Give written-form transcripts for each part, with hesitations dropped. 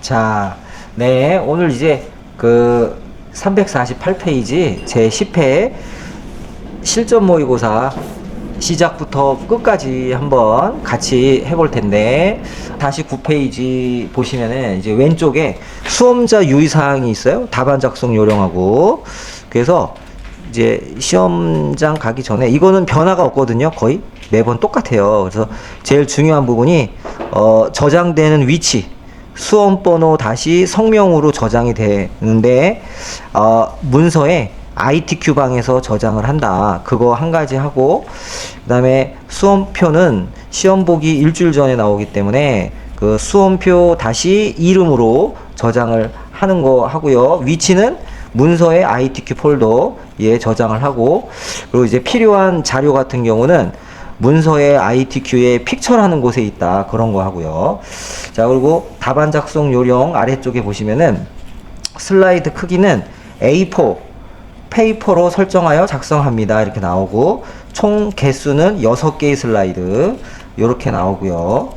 자, 네, 오늘 이제 그 348페이지 제 10회 실전 모의고사 시작부터 끝까지 한번 같이 해볼 텐데, 다시 9페이지 보시면은 이제 왼쪽에 수험자 유의사항이 있어요. 답안 작성 요령하고. 그래서 이제 시험장 가기 전에 이거는 변화가 없거든요. 거의 매번 똑같아요. 그래서 제일 중요한 부분이 저장되는 위치, 수험번호 다시 성명으로 저장이 되는데 문서에 ITQ 방에서 저장을 한다. 그거 한 가지 하고, 그 다음에 수험표는 시험 보기 일주일 전에 나오기 때문에 그 수험표 다시 이름으로 저장을 하는 거 하고요. 위치는 문서의 ITQ 폴더에 저장을 하고, 그리고 이제 필요한 자료 같은 경우는 문서의 ITQ에 픽처라는 곳에 있다. 그런 거 하고요. 자, 그리고 답안 작성 요령 아래쪽에 보시면은 슬라이드 크기는 A4 페이퍼로 설정하여 작성합니다. 이렇게 나오고, 총 개수는 6개의 슬라이드 이렇게 나오고요.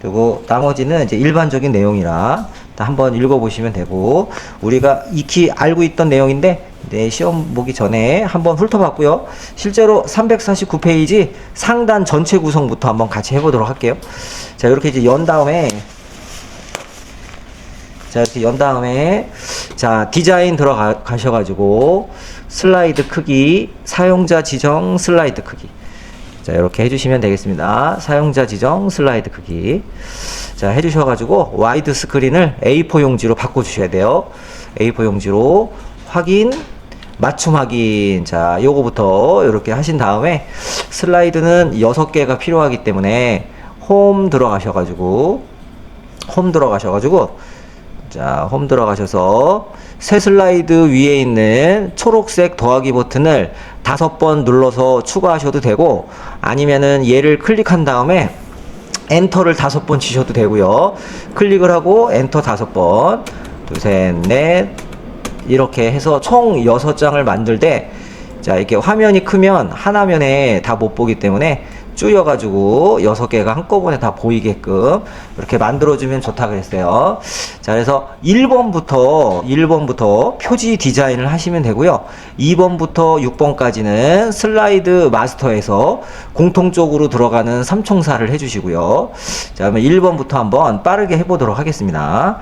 그리고 나머지는 이제 일반적인 내용이라 한번 읽어보시면 되고, 우리가 익히 알고 있던 내용인데 시험 보기 전에 한번 훑어봤고요. 실제로 349페이지 상단 전체 구성부터 한번 같이 해보도록 할게요. 자, 이렇게 이제 연 다음에, 자, 디자인 들어가셔가지고 슬라이드 크기, 사용자 지정 슬라이드 크기. 자, 이렇게 해주시면 되겠습니다. 사용자 지정 슬라이드 크기. 자, 해주셔가지고 와이드 스크린을 A4 용지로 바꿔주셔야 돼요. A4 용지로 확인, 맞춤 확인. 자, 요거부터 이렇게 하신 다음에 슬라이드는 6개가 필요하기 때문에 홈 들어가셔가지고, 자, 홈 들어가셔서 새 슬라이드 위에 있는 초록색 더하기 버튼을 5번 눌러서 추가하셔도 되고, 아니면은 얘를 클릭한 다음에 엔터를 5번 치셔도 되고요. 클릭을 하고 엔터 5번, 둘, 셋, 넷, 이렇게 해서 총 6장을 만들 때, 자, 이렇게 화면이 크면 한 화면에 다 못 보기 때문에 줄여가지고 6개가 한꺼번에 다 보이게끔 이렇게 만들어주면 좋다 그랬어요. 자, 그래서 1번부터 표지 디자인을 하시면 되고요. 2번부터 6번까지는 슬라이드 마스터에서 공통적으로 들어가는 삼총사를 해주시고요. 자, 그러면 1번부터 한번 빠르게 해보도록 하겠습니다.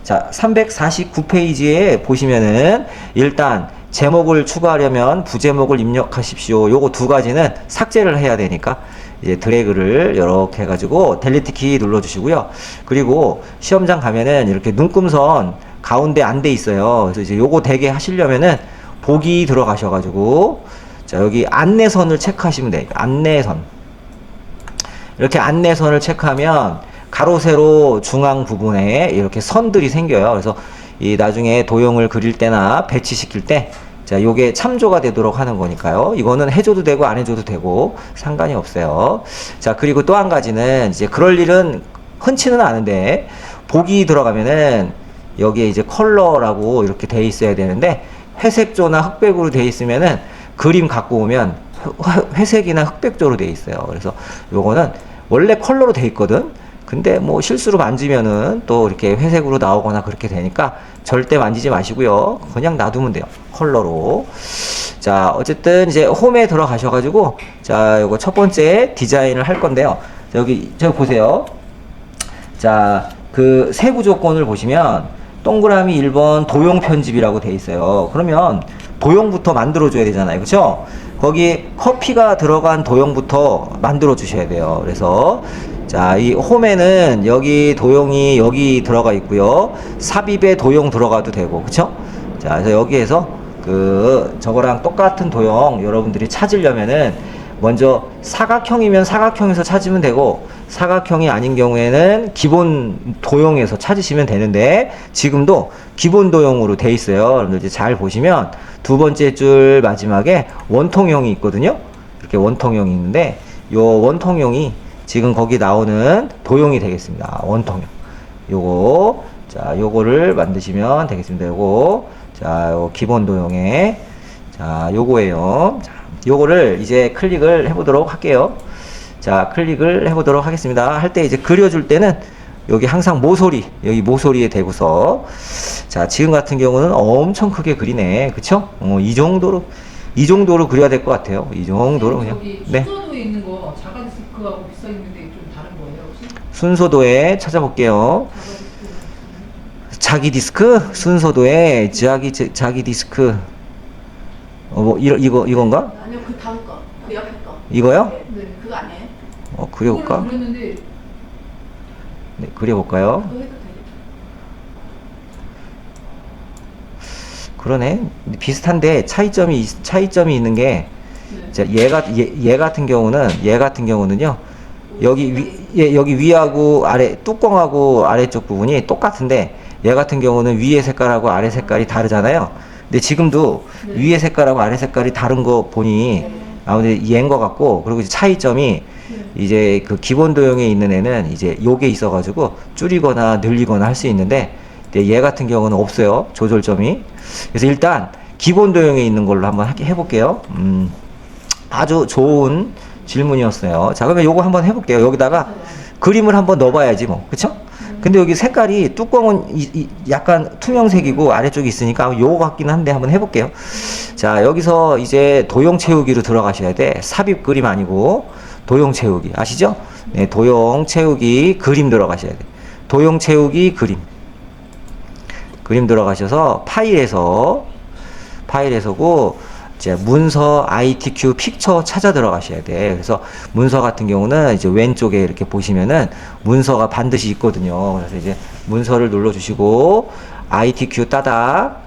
자, 349페이지에 보시면은 일단 제목을 추가하려면 부제목을 입력하십시오. 요거 두 가지는 삭제를 해야 되니까 이제 드래그를 이렇게 해가지고 델리트 키 눌러주시고요. 그리고 시험장 가면은 이렇게 눈금선 가운데 안 돼 있어요. 그래서 이제 요거 되게 하시려면은 보기 들어가셔가지고, 자, 여기 안내선을 체크하시면 돼요. 안내선. 이렇게 안내선을 체크하면 가로 세로 중앙 부분에 이렇게 선들이 생겨요. 그래서 이 나중에 도형을 그릴 때나 배치시킬 때, 자, 요게 참조가 되도록 하는 거니까요. 이거는 해줘도 되고 안 해줘도 되고 상관이 없어요. 자, 그리고 또 한 가지는 이제 그럴 일은 흔치는 않은데, 보기 들어가면은 여기에 이제 컬러라고 이렇게 돼 있어야 되는데, 회색조나 흑백으로 돼 있으면은 그림 갖고 오면 회색이나 흑백조로 돼 있어요. 그래서 요거는 원래 컬러로 돼 있거든. 근데 뭐 실수로 만지면은 또 이렇게 회색으로 나오거나 그렇게 되니까 절대 만지지 마시고요. 그냥 놔두면 돼요. 컬러로. 자, 어쨌든 이제 홈에 들어가셔가지고, 자, 요거 첫 번째 디자인을 할 건데요. 여기, 저기 보세요. 자, 그 세부 조건을 보시면 동그라미 1번 도형 편집이라고 돼 있어요. 그러면 도형부터 만들어줘야 되잖아요. 그쵸? 거기 커피가 들어간 도형부터 만들어 주셔야 돼요. 그래서 자, 이 홈에는 여기 도형이 여기 들어가 있고요. 삽입에 도형 들어가도 되고, 그쵸? 자, 그래서 여기에서 저거랑 똑같은 도형 여러분들이 찾으려면은 먼저 사각형이면 사각형에서 찾으면 되고, 사각형이 아닌 경우에는 기본 도형에서 찾으시면 되는데, 지금도 기본 도형으로 돼 있어요. 여러분들 이제 잘 보시면 두 번째 줄 마지막에 원통형이 있거든요. 이렇게 원통형이 있는데, 요 원통형이 지금 거기 나오는 도형이 되겠습니다. 원통형. 요거, 자, 요거를 만드시면 되겠습니다. 요거, 자, 요 기본 도형에, 자, 요거예요. 자, 요거를 이제 클릭을 해보도록 할게요. 자, 클릭을 해보도록 하겠습니다. 할 때 이제 그려줄 때는 여기 항상 모서리, 여기 모서리에 대고서. 자, 지금 같은 경우는 엄청 크게 그리네. 그쵸? 이 정도로 그려야 될 것 같아요. 이 정도로 그냥. 저기 네. 순서도에 있는 거 자가 디스크하고 비싸 있는데 좀 다른 거예요 혹시? 순서도에 찾아볼게요. 자기 디스크? 순서도에 자기 디스크. 이건가? 아니요, 그 다음 거, 그 옆에 거. 이거요? 네, 그거 아니에요? 그려볼까? 그렸는데 네, 그려볼까요? 그거 해도 되겠다. 그러네. 비슷한데 차이점이 있는 게, 네. 자, 얘 같은 경우는요, 여기 위하고 아래, 뚜껑하고 아래쪽 부분이 똑같은데, 얘 같은 경우는 위에 색깔하고 아래 색깔이 다르잖아요. 근데 지금도 네. 위에 색깔하고 아래 색깔이 다른 거 보니, 아무래도 얘인 것 같고, 그리고 이제 차이점이, 이제 그 기본 도형에 있는 애는 이제 요게 있어가지고 줄이거나 늘리거나 할 수 있는데, 근데 얘 같은 경우는 없어요. 조절점이. 그래서 일단 기본 도형에 있는 걸로 한번 해볼게요. 아주 좋은 질문이었어요. 자, 그러면 요거 한번 해볼게요. 여기다가 그림을 한번 넣어봐야지 뭐. 그쵸? 근데 여기 색깔이 뚜껑은 약간 투명색이고 아래쪽이 있으니까 요거 같긴 한데 한번 해볼게요. 자, 여기서 이제 도형 채우기로 들어가셔야 돼. 삽입 그림 아니고 도형 채우기. 아시죠? 네, 도형 채우기 그림 들어가셔야 돼. 도형 채우기 그림 들어가셔서 파일에서고 이제 문서 ITQ 픽처 찾아 들어가셔야 돼. 그래서 문서 같은 경우는 이제 왼쪽에 이렇게 보시면은 문서가 반드시 있거든요. 그래서 이제 문서를 눌러 주시고 ITQ 따닥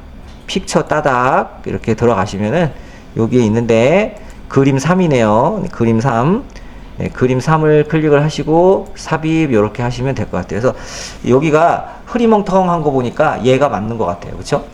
픽처 따닥 이렇게 들어가시면은 여기에 있는데 그림 3이네요. 그림 3. 네, 그림 3을 클릭을 하시고 삽입 이렇게 하시면 될 것 같아요. 그래서 여기가 흐리멍텅한 거 보니까 얘가 맞는 것 같아요. 그쵸?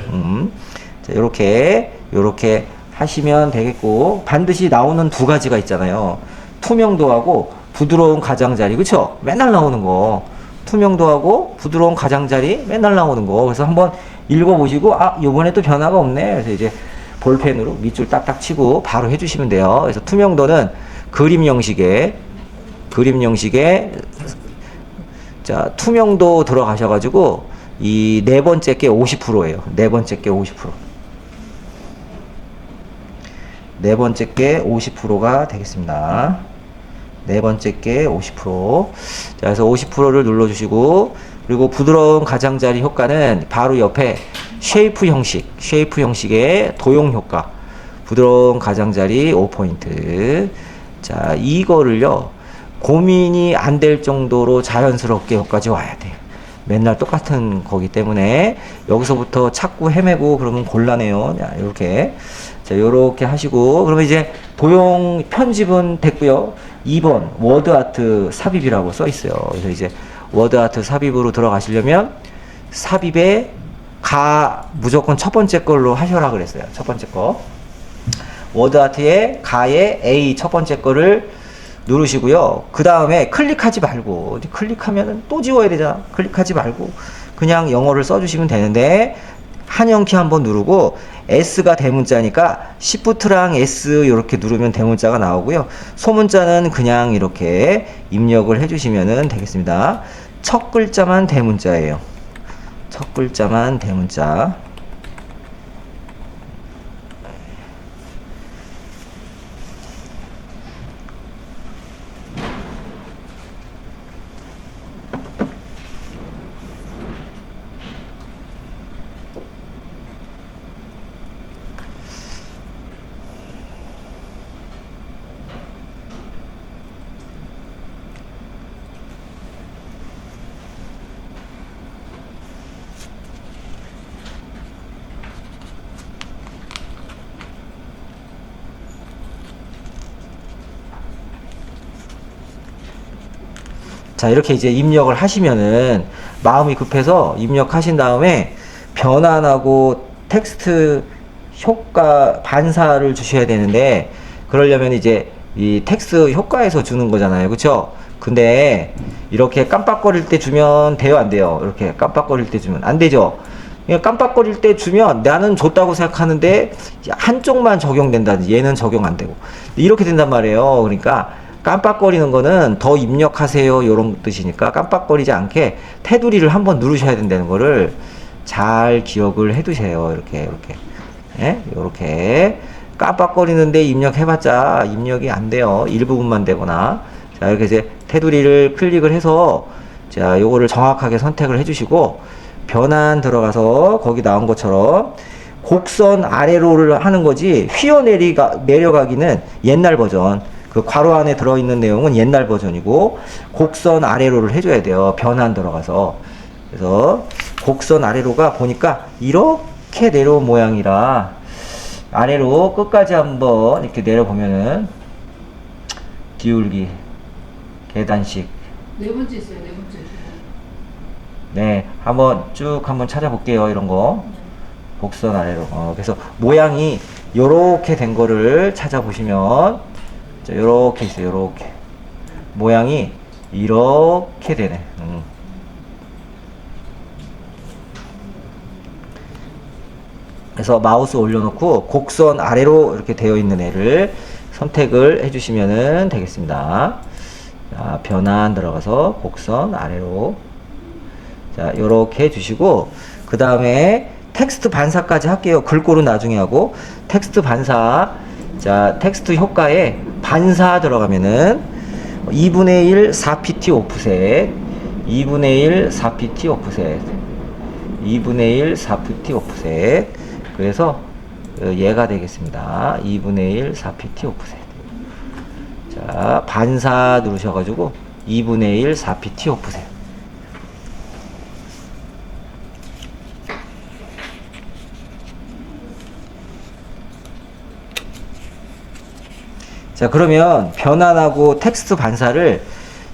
자, 요렇게 하시면 되겠고, 반드시 나오는 두 가지가 있잖아요. 투명도하고 부드러운 가장자리. 그쵸? 맨날 나오는 거. 투명도하고 부드러운 가장자리 맨날 나오는 거. 그래서 한번 읽어보시고, 요번에 또 변화가 없네. 그래서 이제 볼펜으로 밑줄 딱딱 치고 바로 해주시면 돼요. 그래서 투명도는 그림 형식에 자, 투명도 들어가셔가지고 이 네 번째 게 50%예요. 네 번째 게 50%. 네 번째 게 50%가 되겠습니다. 네 번째 게 50%. 자, 그래서 50%를 눌러주시고, 그리고 부드러운 가장자리 효과는 바로 옆에 쉐이프 형식의 도용 효과. 부드러운 가장자리 5포인트. 자, 이거를요, 고민이 안 될 정도로 자연스럽게 여기까지 와야 돼요. 맨날 똑같은 거기 때문에 여기서부터 찾고 헤매고 그러면 곤란해요. 자, 이렇게. 자, 요렇게 하시고, 그러면 이제 도형 편집은 됐고요. 2번 워드 아트 삽입이라고 써 있어요. 그래서 이제 워드 아트 삽입으로 들어가시려면 삽입에 무조건 첫 번째 걸로 하셔라 그랬어요. 첫 번째 거. 워드 아트에 가에 A 첫 번째 거를 누르시고요. 그 다음에 클릭하지 말고, 클릭하면은 또 지워야 되잖아. 클릭하지 말고 그냥 영어를 써주시면 되는데, 한영키 한번 누르고 S가 대문자니까 Shift랑 S 이렇게 누르면 대문자가 나오고요. 소문자는 그냥 이렇게 입력을 해주시면 되겠습니다. 첫 글자만 대문자예요. 첫 글자만 대문자. 자, 이렇게 이제 입력을 하시면은 마음이 급해서 입력하신 다음에 변환하고 텍스트 효과 반사를 주셔야 되는데, 그러려면 이제 이 텍스트 효과에서 주는 거잖아요. 그쵸? 근데 이렇게 깜빡거릴 때 주면 돼요, 안 돼요? 이렇게 깜빡거릴 때 주면 안 되죠? 그냥 깜빡거릴 때 주면 나는 줬다고 생각하는데 한쪽만 적용된다든지 얘는 적용 안 되고 이렇게 된단 말이에요. 그러니까 깜빡거리는 거는 더 입력하세요 요런 뜻이니까 깜빡거리지 않게 테두리를 한번 누르셔야 된다는 거를 잘 기억을 해 두세요. 이렇게 예? 요렇게 깜빡거리는데 입력해봤자 입력이 안 돼요. 일부분만 되거나. 자, 이렇게 이제 테두리를 클릭을 해서 자, 요거를 정확하게 선택을 해주시고 변환 들어가서 거기 나온 것처럼 곡선 아래로를 하는 거지 휘어 내려가기는 옛날 버전. 그 괄호 안에 들어있는 내용은 옛날 버전이고 곡선 아래로를 해줘야 돼요. 변환 들어가서. 그래서 곡선 아래로가 보니까 이렇게 내려온 모양이라 아래로 끝까지 한번 이렇게 내려보면은 기울기 계단식 네 번째 있어요. 네 번째. 네 한번 쭉 한번 찾아볼게요. 이런 거 곡선 아래로 그래서 모양이 요렇게 된 거를 찾아보시면 자, 요렇게 있어요. 요렇게 모양이 이렇게 되네. 그래서 마우스 올려놓고 곡선 아래로 이렇게 되어 있는 애를 선택을 해주시면 되겠습니다. 자, 변환 들어가서 곡선 아래로 자 요렇게 해주시고 그 다음에 텍스트 반사까지 할게요. 글꼴은 나중에 하고 텍스트 반사 자 텍스트 효과에 반사 들어가면은 2분의 1 4pt 오프셋 2분의 1 4pt 오프셋 2분의 1 4pt 오프셋 그래서 얘가 되겠습니다. 2분의 1 4pt 오프셋 자 반사 누르셔가지고 2분의 1 4pt 오프셋 자 그러면 변환하고 텍스트 반사를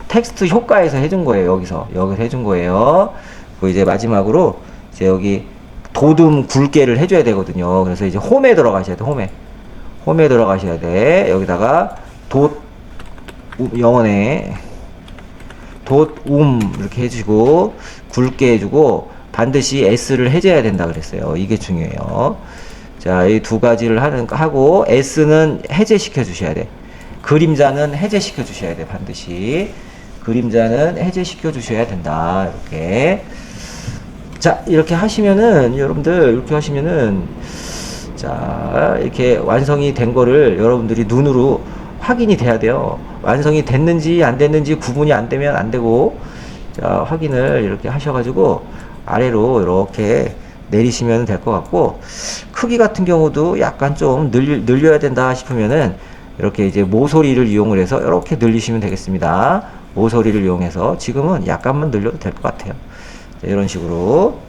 텍스트 효과에서 해준 거예요. 여기서 해준 거예요. 그 이제 마지막으로 이제 여기 도둠 굵게를 해줘야 되거든요. 그래서 이제 홈에 들어가셔야 돼. 홈에 들어가셔야 돼. 여기다가 영어네 이렇게 해주시고 굵게 해주고 반드시 S를 해줘야 된다 그랬어요. 이게 중요해요. 자, 이 두 가지를 하고 S는 해제시켜 주셔야 돼. 그림자는 해제시켜 주셔야 돼. 반드시 그림자는 해제시켜 주셔야 된다. 이렇게 자 이렇게 하시면은 여러분들 이렇게 하시면은 자 이렇게 완성이 된 거를 여러분들이 눈으로 확인이 돼야 돼요. 완성이 됐는지 안 됐는지 구분이 안 되면 안 되고 자 확인을 이렇게 하셔가지고 아래로 이렇게 내리시면 될 것 같고 크기 같은 경우도 약간 좀 늘려야 된다 싶으면은 이렇게 이제 모서리를 이용을 해서 이렇게 늘리시면 되겠습니다. 모서리를 이용해서 지금은 약간만 늘려도 될 것 같아요. 자, 이런 식으로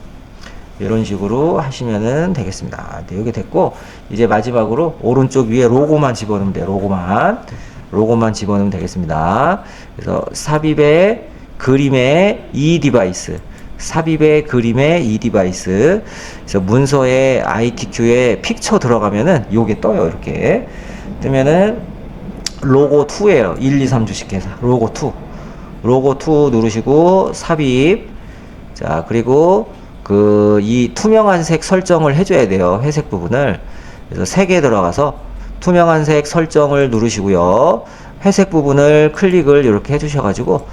하시면은 되겠습니다. 네, 여기 됐고 이제 마지막으로 오른쪽 위에 로고만 집어넣으면 돼요. 로고만 집어넣으면 되겠습니다. 그래서 삽입의 그림의 이 디바이스 삽입의 그림의 이 디바이스 그래서 문서에 ITQ에 픽처 들어가면은 요게 떠요. 이렇게 뜨면은 로고 2에요. 1, 2, 3 주식회사 로고 2 누르시고 삽입 자 그리고 이 투명한 색 설정을 해줘야 돼요. 회색 부분을 그래서 3개 들어가서 투명한 색 설정을 누르시고요. 회색 부분을 클릭을 이렇게 해주셔가지고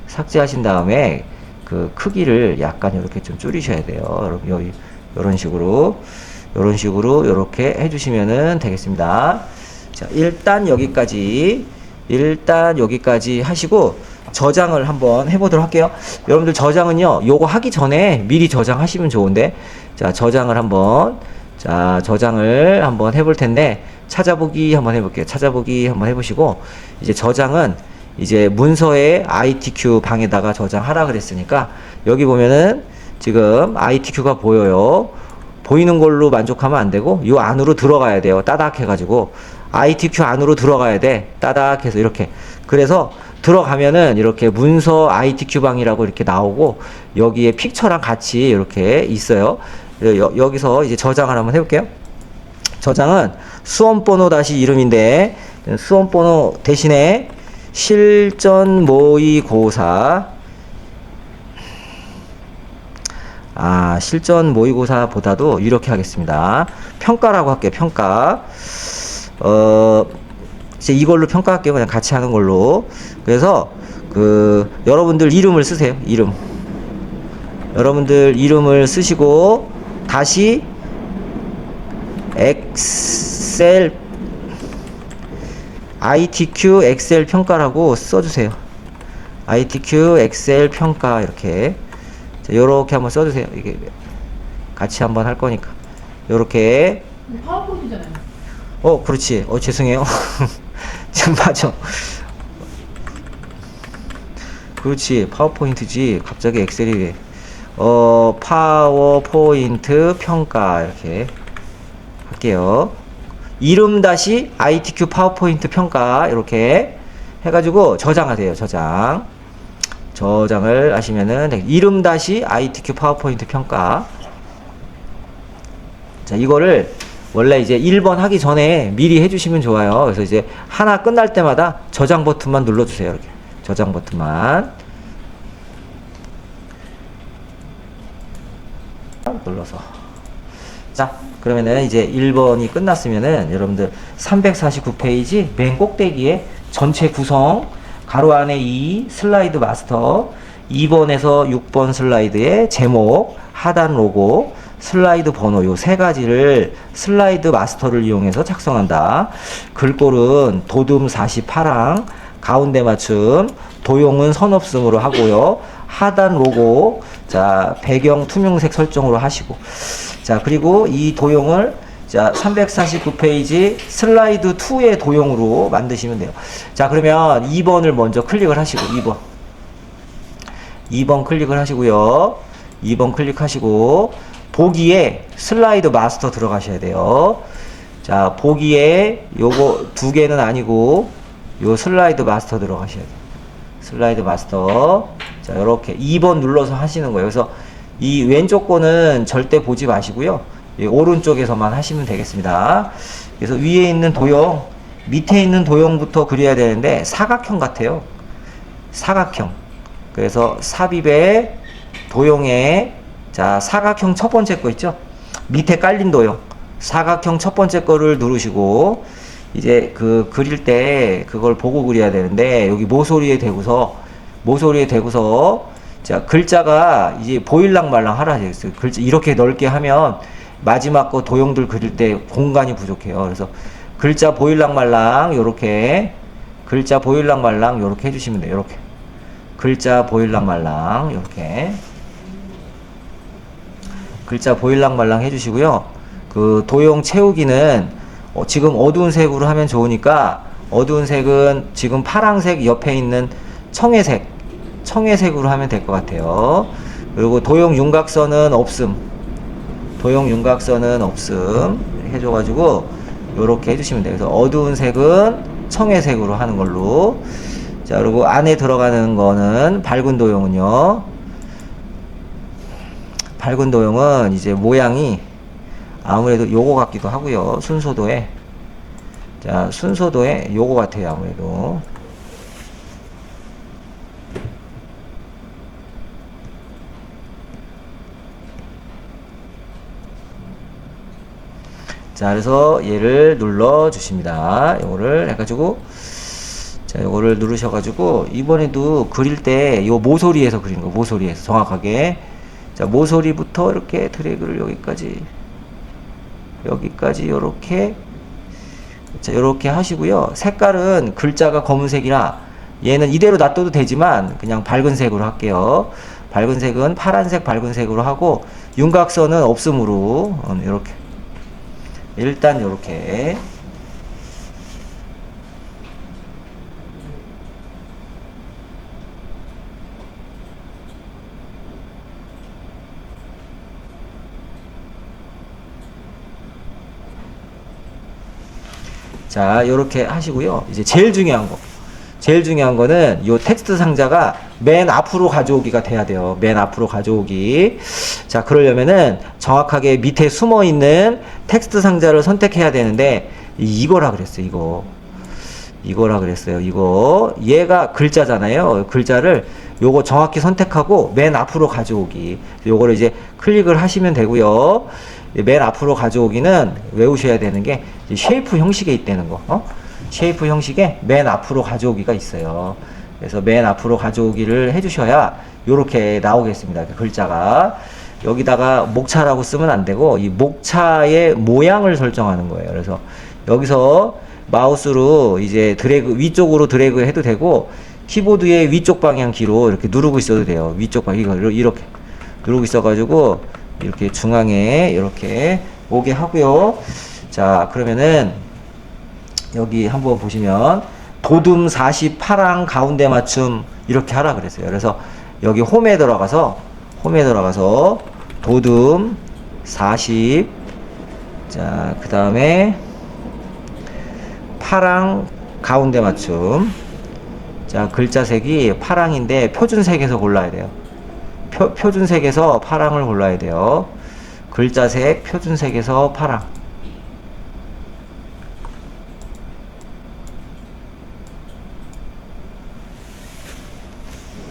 삭제하신 다음에 그 크기를 약간 이렇게 좀 줄이셔야 돼요. 이런 식으로 이렇게 해주시면은 되겠습니다. 자, 일단 여기까지 하시고 저장을 한번 해보도록 할게요. 여러분들 저장은요, 요거 하기 전에 미리 저장하시면 좋은데, 자, 저장을 한번 해볼 텐데, 찾아보기 한번 해볼게요. 찾아보기 한번 해보시고, 이제 저장은 이제 문서에 ITQ 방에다가 저장하라 그랬으니까, 여기 보면은 지금 ITQ가 보여요. 보이는 걸로 만족하면 안 되고, 요 안으로 들어가야 돼요. 따닥 해가지고, ITQ 안으로 들어가야 돼. 따닥 해서 이렇게. 그래서 들어가면은 이렇게 문서 ITQ 방이라고 이렇게 나오고 여기에 픽처랑 같이 이렇게 있어요. 여기서 이제 저장을 한번 해볼게요. 저장은 수험번호 다시 이름인데 수험번호 대신에 실전 모의고사 실전 모의고사보다도 이렇게 하겠습니다. 평가라고 할게요. 평가 이제 이걸로 평가할게요. 그냥 같이 하는 걸로. 그래서 여러분들 이름을 쓰세요. 이름. 여러분들 이름을 쓰시고 다시 엑셀 ITQ 엑셀 평가라고 써주세요. ITQ 엑셀 평가 이렇게 요렇게 한번 써주세요. 이게 같이 한번 할 거니까 요렇게. 파워포인트잖아요. 그렇지. 죄송해요. 지금 맞아. 그렇지. 파워포인트지. 갑자기 엑셀이 왜. 파워포인트 평가 이렇게 할게요. 이름 다시 ITQ 파워포인트 평가 이렇게 해가지고 저장하세요. 저장을 하시면은 이름 다시 ITQ 파워포인트 평가. 자, 이거를 원래 이제 1번 하기 전에 미리 해주시면 좋아요. 그래서 이제 하나 끝날 때마다 저장 버튼만 눌러주세요. 이렇게 저장 버튼만 눌러서. 자, 그러면은 이제 1번이 끝났으면은 여러분들 349페이지 맨 꼭대기에 전체 구성 가로 안에 2 슬라이드 마스터 2번에서 6번 슬라이드의 제목 하단 로고 슬라이드 번호 요 세 가지를 슬라이드 마스터를 이용해서 작성한다. 글꼴은 도둠 48항 가운데 맞춤 도형은 선 없음으로 하고요. 하단 로고 자 배경 투명색 설정으로 하시고 자 그리고 이 도형을 자 349페이지 슬라이드 2의 도형으로 만드시면 돼요. 자 그러면 2번을 먼저 클릭을 하시고 2번 클릭을 하시고요. 2번 클릭하시고 보기에 슬라이드 마스터 들어가셔야 돼요. 자 보기에 요거 두 개는 아니고 요 슬라이드 마스터 들어가셔야 돼요. 슬라이드 마스터 자 요렇게 2번 눌러서 하시는 거예요. 그래서 이 왼쪽 거는 절대 보지 마시고요. 이 오른쪽에서만 하시면 되겠습니다. 그래서 위에 있는 도형 밑에 있는 도형부터 그려야 되는데 사각형 같아요. 사각형. 그래서 삽입의 도형에 자 사각형 첫 번째 거 있죠. 밑에 깔린 도형 사각형 첫 번째 거를 누르시고 이제 그릴 때 그걸 보고 그려야 되는데 여기 모서리에 대고서 자 글자가 이제 보일랑말랑 하라 했어요. 글자 이렇게 넓게 하면 마지막 거 도형들 그릴 때 공간이 부족해요. 그래서 글자 보일랑말랑 요렇게 글자 보일랑말랑 요렇게 해주시면 돼요. 요렇게 글자 보일랑말랑 요렇게 글자 보일랑말랑 해주시고요. 그 도형 채우기는 지금 어두운 색으로 하면 좋으니까 어두운 색은 지금 파란색 옆에 있는 청회색으로 하면 될 것 같아요. 그리고 도형 윤곽선은 없음. 해줘가지고 요렇게 해주시면 돼요. 그래서 어두운 색은 청회색으로 하는 걸로. 자 그리고 안에 들어가는 거는 밝은 도형은 이제 모양이 아무래도 요거 같기도 하고요. 순서도에 요거 같아요. 아무래도 자 그래서 얘를 눌러 주십니다. 요거를 해가지고 자 요거를 누르셔가지고 이번에도 그릴 때 요 모서리에서 그린 거 모서리에서 정확하게 자 모서리부터 이렇게 드래그를 여기까지 요렇게 자 요렇게 하시고요. 색깔은 글자가 검은색이라 얘는 이대로 놔둬도 되지만 그냥 밝은 색으로 할게요. 밝은 색은 파란색 밝은 색으로 하고 윤곽선은 없음으로 요렇게 일단 요렇게 자 요렇게 하시고요. 이제 제일 중요한 거는 요 텍스트 상자가 맨 앞으로 가져오기가 돼야 돼요. 맨 앞으로 가져오기. 자 그러려면은 정확하게 밑에 숨어 있는 텍스트 상자를 선택해야 되는데 이거라 그랬어요. 이거 얘가 글자잖아요. 글자를 요거 정확히 선택하고 맨 앞으로 가져오기. 요거를 이제 클릭을 하시면 되고요. 맨 앞으로 가져오기는 외우셔야 되는 게 쉐이프 형식에 있다는 거. 쉐이프 형식의 맨 앞으로 가져오기가 있어요. 그래서 맨 앞으로 가져오기를 해주셔야 이렇게 나오겠습니다. 글자가 여기다가 목차라고 쓰면 안 되고 이 목차의 모양을 설정하는 거예요. 그래서 여기서 마우스로 이제 드래그 위쪽으로 드래그 해도 되고 키보드의 위쪽 방향 키로 이렇게 누르고 있어도 돼요. 위쪽 방향 이렇게 누르고 있어가지고 이렇게 중앙에 이렇게 오게 하고요. 자, 그러면은 여기 한번 보시면 도둠 48항 가운데 맞춤 이렇게 하라 그랬어요. 그래서 여기 홈에 들어가서 도둠 40, 자, 그 다음에 8항 가운데 맞춤. 자, 글자색이 파랑인데 표준색에서 골라야 돼요. 표준색에서 파랑을 골라야 돼요. 글자색 표준색에서 파랑.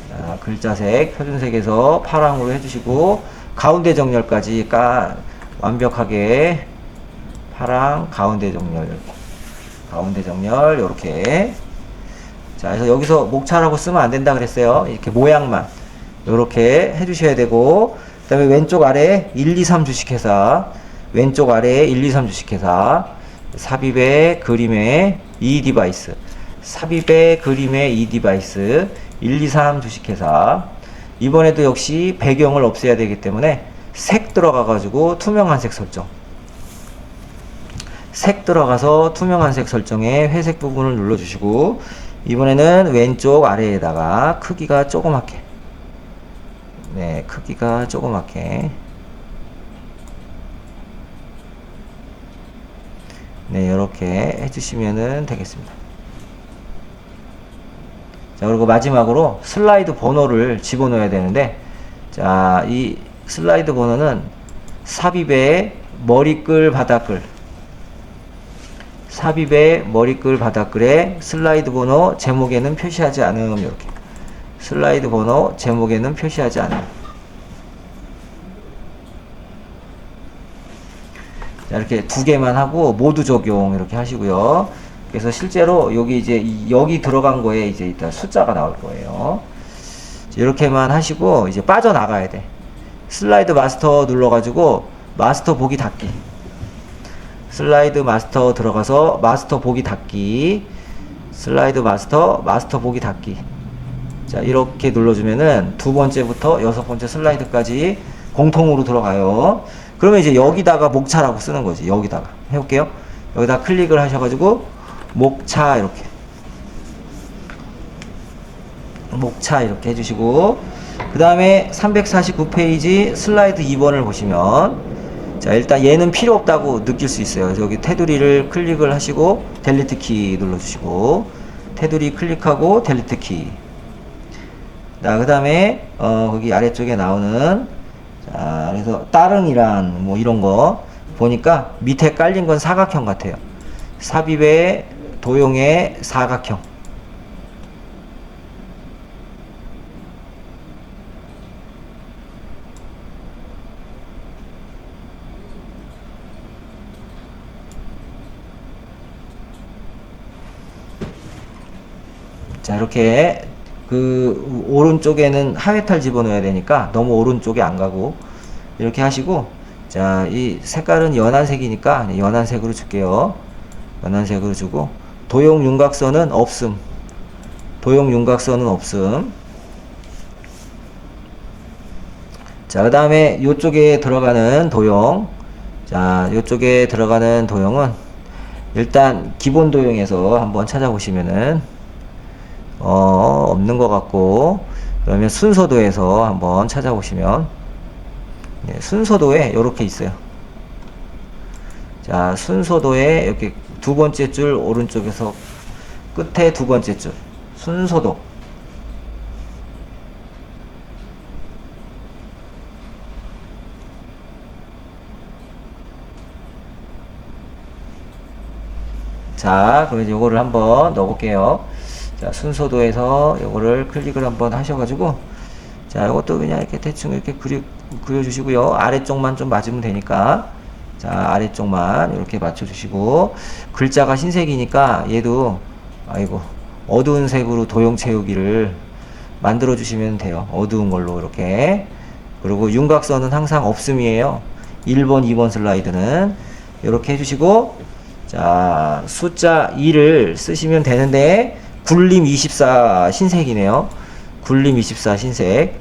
자, 글자색 표준색에서 파랑으로 해주시고 가운데 정렬까지 완벽하게 파랑 가운데 정렬 요렇게. 자, 그래서 여기서 목차라고 쓰면 안 된다 그랬어요. 이렇게 모양만 요렇게 해주셔야 되고, 그 다음에 왼쪽 아래 1, 2, 3 주식회사, 왼쪽 아래 1, 2, 3 주식회사, 삽입의 그림의 이 디바이스, 삽입의 그림의 이 디바이스, 1, 2, 3 주식회사. 이번에도 역시 배경을 없애야 되기 때문에 색 들어가가지고 투명한 색 설정. 색 들어가서 투명한 색 설정에 회색 부분을 눌러주시고, 이번에는 왼쪽 아래에다가 크기가 조그맣게, 네, 크기가 조그맣게, 네, 이렇게 해주시면은 되겠습니다. 자, 그리고 마지막으로 슬라이드 번호를 집어넣어야 되는데, 자, 이 슬라이드 번호는 삽입의 머리끌 바닥글, 삽입의 머리끌 바닥글에 슬라이드 번호 제목에는 표시하지 않음. 이렇게 슬라이드 번호 제목에는 표시하지 않음. 자, 이렇게 두 개만 하고 모두 적용 이렇게 하시고요. 그래서 실제로 여기 이제 여기 들어간 거에 이제 일단 숫자가 나올 거예요. 이렇게만 하시고 이제 빠져나가야 돼. 슬라이드 마스터 눌러가지고 마스터 보기 닫기. 슬라이드 마스터 들어가서 마스터 보기 닫기, 슬라이드 마스터 보기 닫기. 자, 이렇게 눌러주면은 두 번째부터 여섯 번째 슬라이드까지 공통으로 들어가요. 그러면 이제 여기다가 목차라고 쓰는 거지. 여기다가 해볼게요. 여기다 클릭을 하셔가지고 목차 이렇게 해주시고, 그 다음에 349페이지 슬라이드 2번을 보시면, 자, 일단 얘는 필요 없다고 느낄 수 있어요. 그래서 여기 테두리를 클릭을 하시고 델리트 키 눌러주시고, 테두리 클릭하고 델리트 키. 자, 그 다음에 거기 아래쪽에 나오는, 자, 그래서 따릉이란 뭐 이런 거 보니까 밑에 깔린 건 사각형 같아요. 삽입의 도형의 사각형. 자, 이렇게 그 오른쪽에는 하회탈 집어넣어야 되니까 너무 오른쪽에 안 가고 이렇게 하시고, 자, 이 색깔은 연한색이니까 연한색으로 줄게요. 연한색으로 주고, 도형 윤곽선은 없음. 자, 그 다음에 요쪽에 들어가는 도형. 자, 요쪽에 들어가는 도형은 일단 기본 도형에서 한번 찾아보시면은 없는 것 같고, 그러면 순서도에서 한번 찾아보시면, 네, 순서도에 이렇게 있어요. 자, 순서도에 이렇게 두 번째 줄 오른쪽에서 끝에 두 번째 줄 순서도. 자, 그럼 요거를 한번 넣어볼게요. 자, 순서도에서 요거를 클릭을 한번 하셔가지고, 자, 이것도 그냥 이렇게 대충 이렇게 그려주시고요. 아래쪽만 좀 맞으면 되니까 자, 아래쪽만 이렇게 맞춰주시고, 글자가 흰색이니까 얘도, 아이고, 어두운 색으로 도형 채우기를 만들어주시면 돼요. 어두운 걸로 이렇게. 그리고 윤곽선은 항상 없음이에요. 1번, 2번 슬라이드는. 이렇게 해주시고, 자, 숫자 2를 쓰시면 되는데, 굴림 24 흰색이네요. 굴림 24 흰색.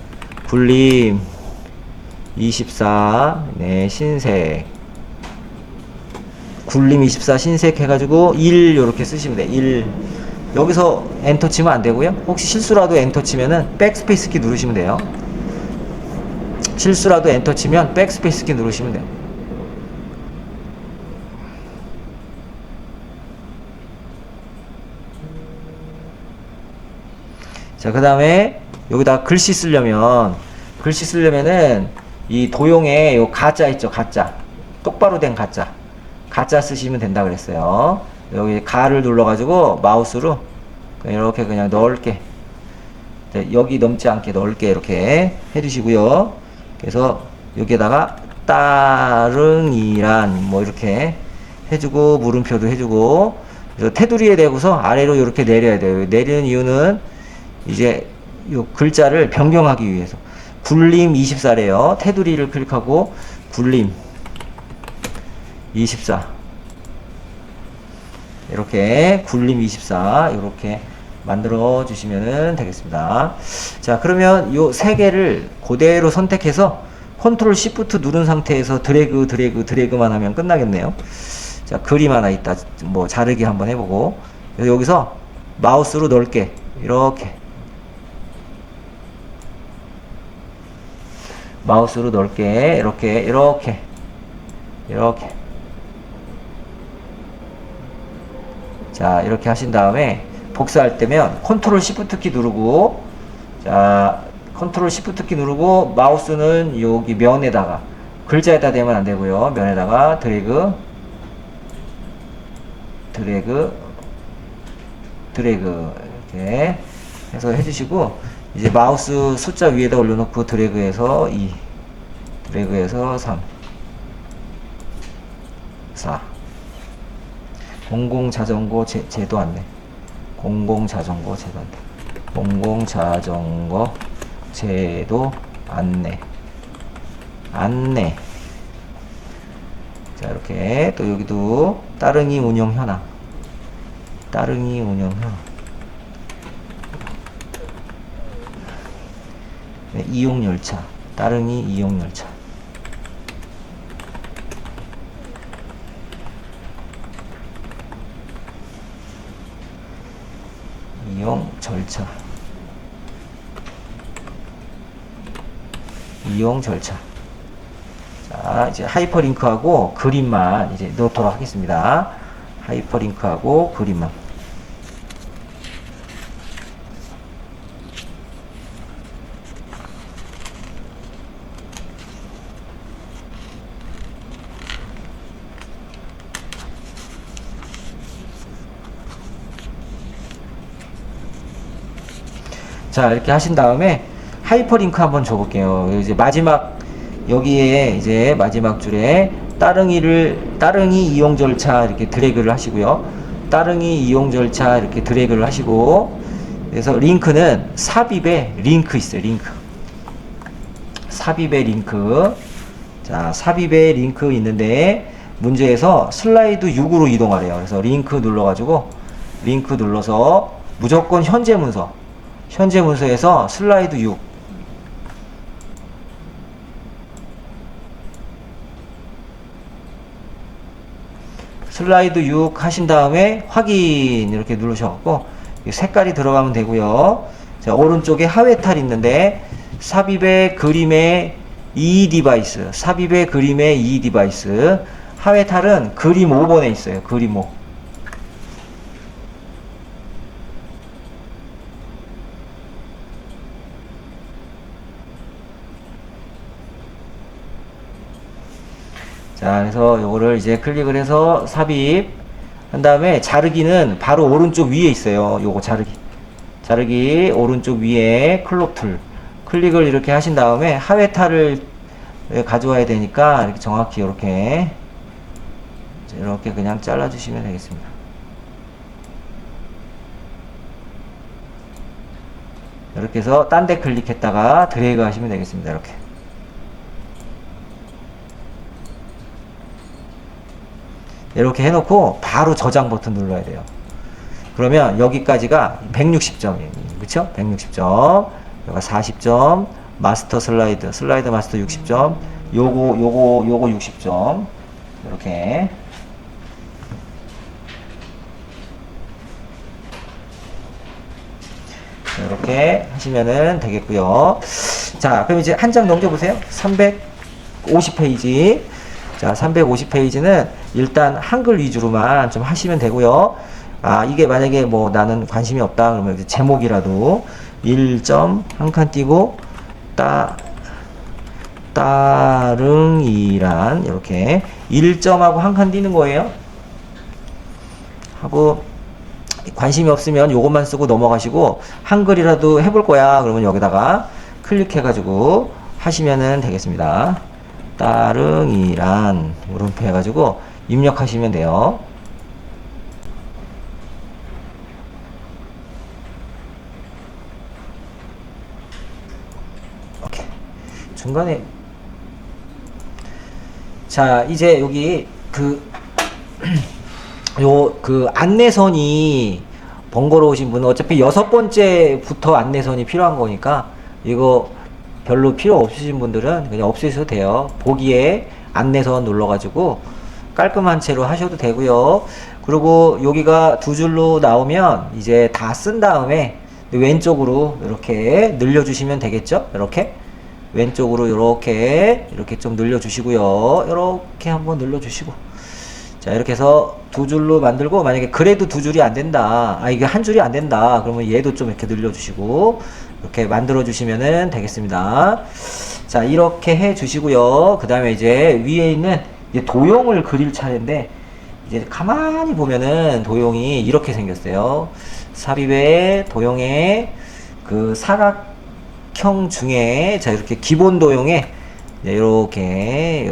굴림 24, 네, 흰색. 굴림 24 흰색 해가지고 1 요렇게 쓰시면 돼. 1. 여기서 엔터 치면 안 되고요. 혹시 실수라도 엔터 치면은 백스페이스 키 누르시면 돼요. 실수라도 엔터 치면 백스페이스 키 누르시면 돼요. 자, 그 다음에 여기다 글씨 쓰려면은 이 도형에 요 가짜 있죠, 가짜. 똑바로 된 가짜. 가짜 쓰시면 된다 그랬어요. 여기 가를 눌러가지고 마우스로 이렇게 그냥 넓게, 여기 넘지 않게 넓게 이렇게 해주시고요. 그래서 여기에다가 따릉이란 뭐 이렇게 해주고, 물음표도 해주고, 그래서 테두리에 대고서 아래로 이렇게 내려야 돼요. 내리는 이유는 이제 요 글자를 변경하기 위해서. 굴림 24래요. 테두리를 클릭하고 굴림 24 이렇게 굴림 24 이렇게 만들어 주시면 되겠습니다. 자, 그러면 요 세 개를 그대로 선택해서 컨트롤 시프트 누른 상태에서 드래그만 하면 끝나겠네요. 자, 그림 하나 있다. 뭐 자르기 한번 해보고, 여기서 마우스로 넓게 이렇게, 마우스로 넓게 이렇게 자, 이렇게 하신 다음에 복사할 때면 컨트롤 시프트 키 누르고, 자, 컨트롤 시프트 키 누르고 마우스는 여기 면에다가, 글자에다 대면 안 되고요. 면에다가 드래그 이렇게 해서 해주시고, 이제 마우스 숫자 위에다 올려놓고 드래그해서 2, 드래그해서 3, 4. 공공자전거 제도 안내. 공공자전거 제도 안내. 공공자전거 제도 안내. 안내. 자, 이렇게 또 여기도 따릉이 운영 현황. 따릉이 운영 현황. 네, 이용열차. 따릉이 이용열차. 이용 절차. 이용 절차. 자, 이제 하이퍼링크하고 그림만 이제 넣도록 하겠습니다. 하이퍼링크하고 그림만. 자, 이렇게 하신 다음에 하이퍼링크 한번 줘볼게요. 이제 마지막, 여기에 이제 마지막 줄에 따릉이 이용 절차 이렇게 드래그를 하시고요. 따릉이 이용 절차 이렇게 드래그를 하시고, 그래서 링크는 삽입에 링크 있어요. 링크. 삽입에 링크. 자, 삽입에 링크 있는데 문제에서 슬라이드 6으로 이동하래요. 그래서 링크 눌러가지고, 링크 눌러서 무조건 현재 문서에서 슬라이드 6. 슬라이드 6 하신 다음에 확인 이렇게 누르셔갖고 색깔이 들어가면 되고요. 자, 오른쪽에 하회탈 있는데 삽입의 그림의 이 디바이스, 삽입의 그림의 이 디바이스. 하회탈은 그림 5번에 있어요. 그림 5. 자, 그래서 요거를 이제 클릭을 해서 삽입 한 다음에 자르기는 바로 오른쪽 위에 있어요. 요거 자르기 오른쪽 위에 클럽 툴 클릭을 이렇게 하신 다음에 하회탈을 가져와야 되니까 이렇게 정확히 이렇게 이렇게 그냥 잘라주시면 되겠습니다. 이렇게 해서 딴 데 클릭했다가 드래그 하시면 되겠습니다. 이렇게. 이렇게 해놓고 바로 저장 버튼 눌러야 돼요. 그러면 여기까지가 160점이에요. 그쵸? 160점. 여기가 40점. 마스터 슬라이드 마스터 60점. 요거 60점. 이렇게. 이렇게 하시면은 되겠고요. 자, 그럼 이제 한 장 넘겨보세요. 350페이지. 자, 350페이지는 일단 한글 위주로만 좀 하시면 되고요. 아, 이게 만약에 뭐 나는 관심이 없다 그러면 이제 제목이라도 1점 한 칸 띄고 따릉이란 이렇게 1점하고 한 칸 띄는 거예요. 하고 관심이 없으면 요것만 쓰고 넘어가시고 한글이라도 해볼 거야 그러면 여기다가 클릭해 가지고 하시면은 되겠습니다. 따릉이란 물음표 해가지고 입력하시면 돼요. 오케이. 중간에 자 이제 여기 그 안내선이 번거로우신 분은 어차피 6번째부터 안내선이 필요한 거니까 이거 별로 필요 없으신 분들은 그냥 없애셔도 돼요. 보기에 안내선 눌러가지고 깔끔한 채로 하셔도 되고요. 그리고 여기가 두 줄로 나오면 이제 다 쓴 다음에 왼쪽으로 이렇게 늘려주시면 되겠죠? 이렇게 왼쪽으로 이렇게 좀 늘려주시고요. 이렇게 한번 늘려주시고 자 이렇게 해서 두 줄로 만들고 만약에 그래도 두 줄이 안 된다 이게 한 줄이 안 된다 그러면 얘도 좀 이렇게 늘려주시고 이렇게 만들어 주시면은 되겠습니다. 자 이렇게 해 주시고요. 그 다음에 이제 위에 있는 이제 도형을 그릴 차례인데 이제 가만히 보면은 도형이 이렇게 생겼어요. 삽입의 도형의 그 사각형 중에 자 이렇게 기본 도형에 이렇게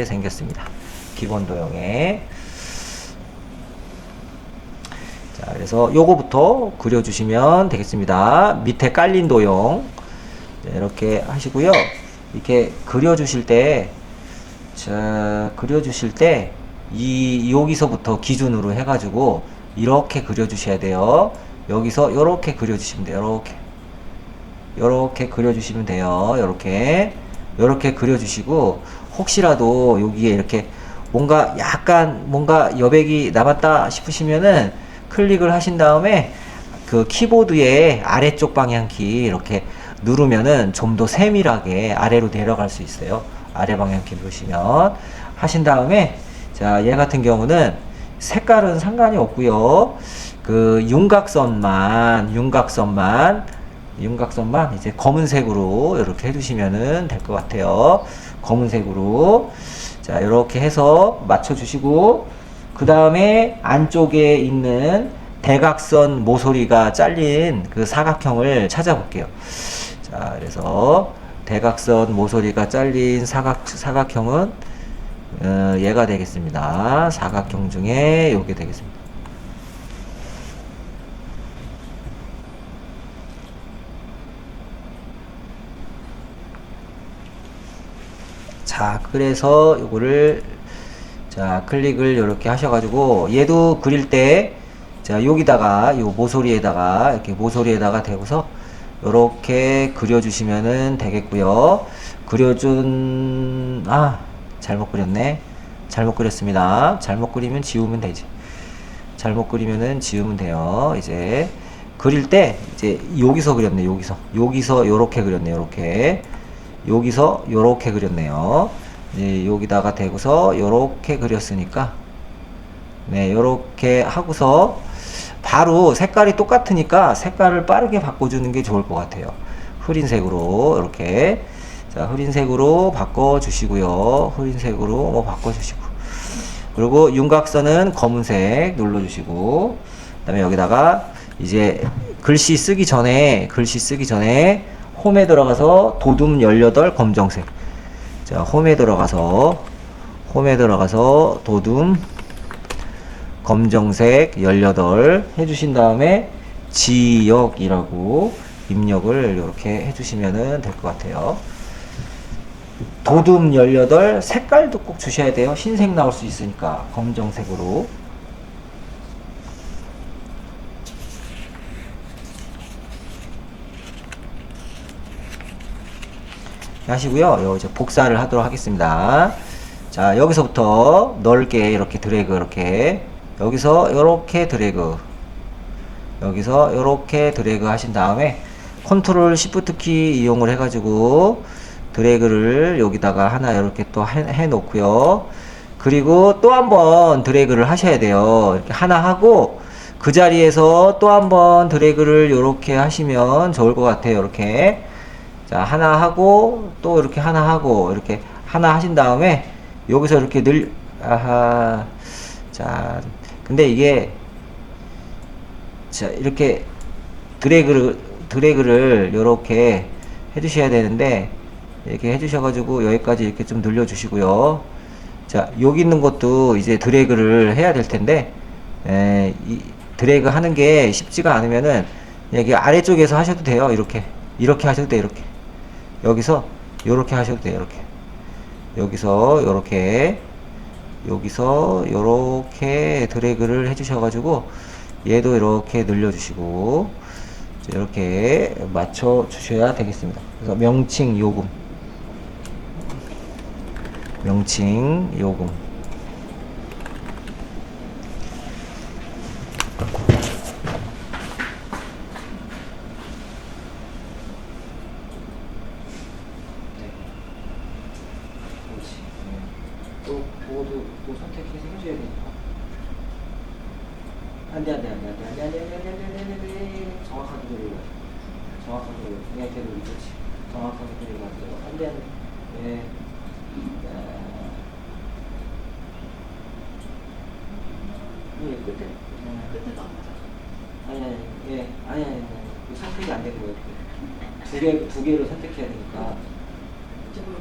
생겼습니다. 기본 도형에 자 그래서 요거부터 그려주시면 되겠습니다. 밑에 깔린 도형 이렇게 하시고요. 이렇게 그려주실 때 여기서부터 기준으로 해가지고 이렇게 그려주셔야 돼요. 여기서 요렇게 그려주시면 돼요. 요렇게 그려주시면 돼요. 요렇게 그려주시고 혹시라도 여기에 이렇게 뭔가 여백이 남았다 싶으시면은 클릭을 하신 다음에 그 키보드의 아래쪽 방향키 이렇게 누르면은 좀 더 세밀하게 아래로 내려갈 수 있어요. 아래 방향키 누르시면 하신 다음에 자, 얘 같은 경우는 색깔은 상관이 없고요. 그 윤곽선만 이제 검은색으로 이렇게 해주시면은 될 것 같아요. 검은색으로 자 이렇게 해서 맞춰주시고 그 다음에 안쪽에 있는 대각선 모서리가 잘린 그 사각형을 찾아볼게요. 자 그래서 대각선 모서리가 잘린 사각형은 얘가 되겠습니다. 사각형 중에 요게 되겠습니다. 자 그래서 요거를 자 클릭을 이렇게 하셔가지고 얘도 그릴 때 자 여기다가 요 모서리에다가 대고서 요렇게 그려주시면은 되겠고요. 잘못 그렸습니다. 잘못 그리면 지우면 되지. 잘못 그리면은 지우면 돼요. 이제 그릴 때 이제 여기서 그렸네. 여기서 요렇게 그렸네. 여기서 요렇게 그렸네요. 이제 여기다가 대고서 요렇게 그렸으니까 네 요렇게 하고서 바로 색깔이 똑같으니까 색깔을 빠르게 바꿔주는 게 좋을 것 같아요. 흐린색으로 이렇게 자 흐린색으로 바꿔주시고요. 그리고 윤곽선은 검은색 눌러주시고 그 다음에 여기다가 이제 글씨 쓰기 전에 홈에 들어가서 도둠 18 검정색 자 홈에 들어가서 도둠 검정색 18 해주신 다음에 지역이라고 입력을 이렇게 해주시면 될 것 같아요. 도둠 18 색깔도 꼭 주셔야 돼요. 흰색 나올 수 있으니까 검정색으로 하시고요. 요 이제 복사를 하도록 하겠습니다. 자, 여기서부터 넓게 이렇게 드래그 이렇게 여기서 이렇게 드래그 여기서 이렇게 드래그 하신 다음에 컨트롤 시프트 키 이용을 해가지고 드래그를 여기다가 하나 이렇게 또 해 놓고요. 그리고 또 한번 드래그를 하셔야 돼요. 이렇게 하나 하고 그 자리에서 또 한번 드래그를 이렇게 하시면 좋을 것 같아요. 이렇게 자, 하나 하고 또 이렇게 하나 하고 이렇게 하나 하신 다음에 여기서 이렇게 아하. 자, 근데 이게 자, 이렇게 드래그를 이렇게 해주셔야 되는데 이렇게 해주셔가지고 여기까지 이렇게 좀 늘려주시고요. 자, 여기 있는 것도 이제 드래그를 해야 될 텐데 이 드래그 하는 게 쉽지가 않으면은 여기 아래쪽에서 하셔도 돼요. 이렇게 하셔도 돼요. 이렇게 여기서 요렇게 하셔도 돼요. 이렇게 여기서 요렇게 드래그를 해주셔가지고 얘도 이렇게 늘려주시고 이렇게 맞춰 주셔야 되겠습니다. 그래서 명칭 요금 또 선택해서 해줘야 되니까. 안 돼. 정확하게 돌려. 그냥 계속 그렇지. 정확하게 돌리면 안 돼요. 안 돼. 예. 끝에. 끝에도 안 맞아. 아니. 그 선택이 안 되는 거예요. 두 개로 선택해야 되니까.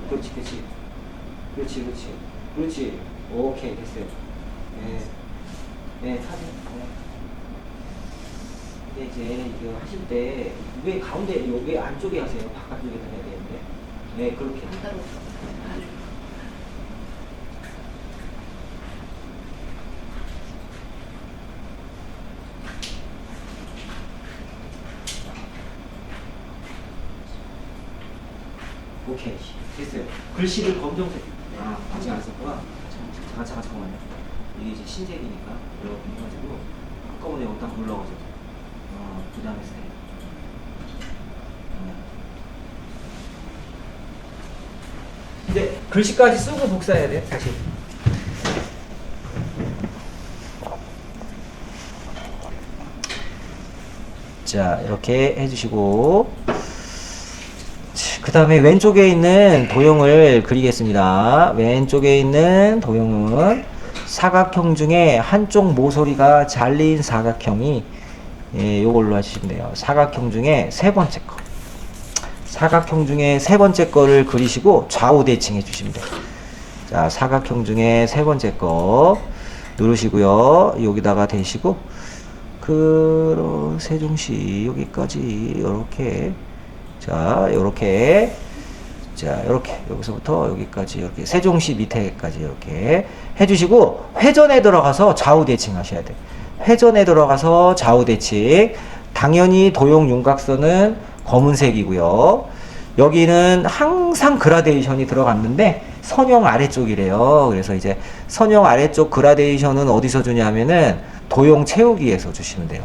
그렇지. 오케이, 됐어요. 사진. 근데 이제 이거 하실 때, 왜 가운데, 여기 안쪽에 하세요? 바깥쪽에 해야 되는데. 그렇게. 안 따로. 오케이. 됐어요. 글씨를 검정색. 아직 안 썼구나. 잠깐만요. 이게 이제 흰색이니까 이렇게 해가지고 한꺼번에 여기다 눌러가지고 그 다음에 색. 이제 글씨까지 쓰고 복사해야 돼. 사실. 자, 이렇게 해주시고 그 다음에 왼쪽에 있는 도형을 그리겠습니다. 왼쪽에 있는 도형은 사각형 중에 한쪽 모서리가 잘린 사각형이 요걸로 해주시면 돼요. 사각형 중에 세 번째 거. 사각형 중에 세 번째 거를 그리시고 좌우 대칭 해주시면 돼요. 자, 사각형 중에 세 번째 거 누르시고요. 여기다가 대시고 세종시 여기까지 이렇게 자, 요렇게 여기서부터 여기까지 이렇게 세종시 밑에까지 이렇게 해주시고 회전에 들어가서 좌우 대칭 하셔야 돼요. 회전에 들어가서 좌우 대칭. 당연히 도형 윤곽선은 검은색이고요. 여기는 항상 그라데이션이 들어갔는데 선형 아래쪽이래요. 그래서 이제 선형 아래쪽 그라데이션은 어디서 주냐면은 도형 채우기에서 주시면 돼요.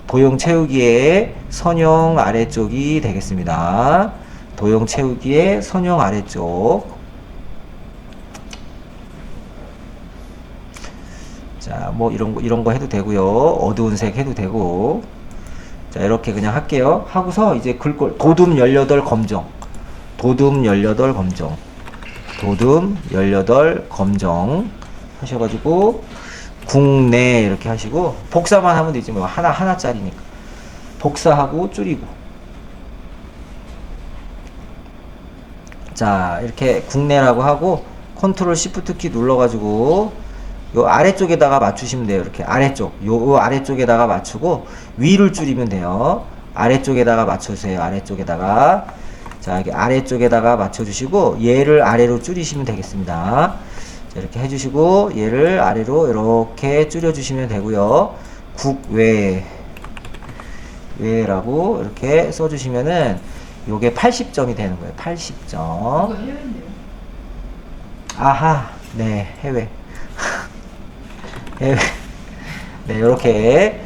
도형 채우기의 선형 아래쪽이 되겠습니다. 도형 채우기의 선형 아래쪽. 자, 뭐 이런 거 해도 되고요. 어두운 색 해도 되고. 자, 이렇게 그냥 할게요. 하고서 이제 글꼴 도둠 18 검정. 도둠 18 검정 하셔가지고 국내 이렇게 하시고 복사만 하면 되지 뭐 하나짜리니까 복사하고 줄이고. 자, 이렇게 국내라고 하고 컨트롤 시프트 키 눌러가지고 요 아래쪽에다가 맞추시면 돼요. 이렇게 아래쪽, 요 아래쪽에다가 맞추고 위를 줄이면 돼요. 아래쪽에다가 맞춰주세요. 아래쪽에다가. 자, 이렇게 아래쪽에다가 맞춰주시고 얘를 아래로 줄이시면 되겠습니다. 자, 이렇게 해주시고 얘를 아래로 이렇게 줄여주시면 되고요. 국외라고 이렇게 써주시면은 요게 80점이 되는 거예요. 80점. 이거 해외인데요. 아하, 네, 해외. 해외. 네, 요렇게.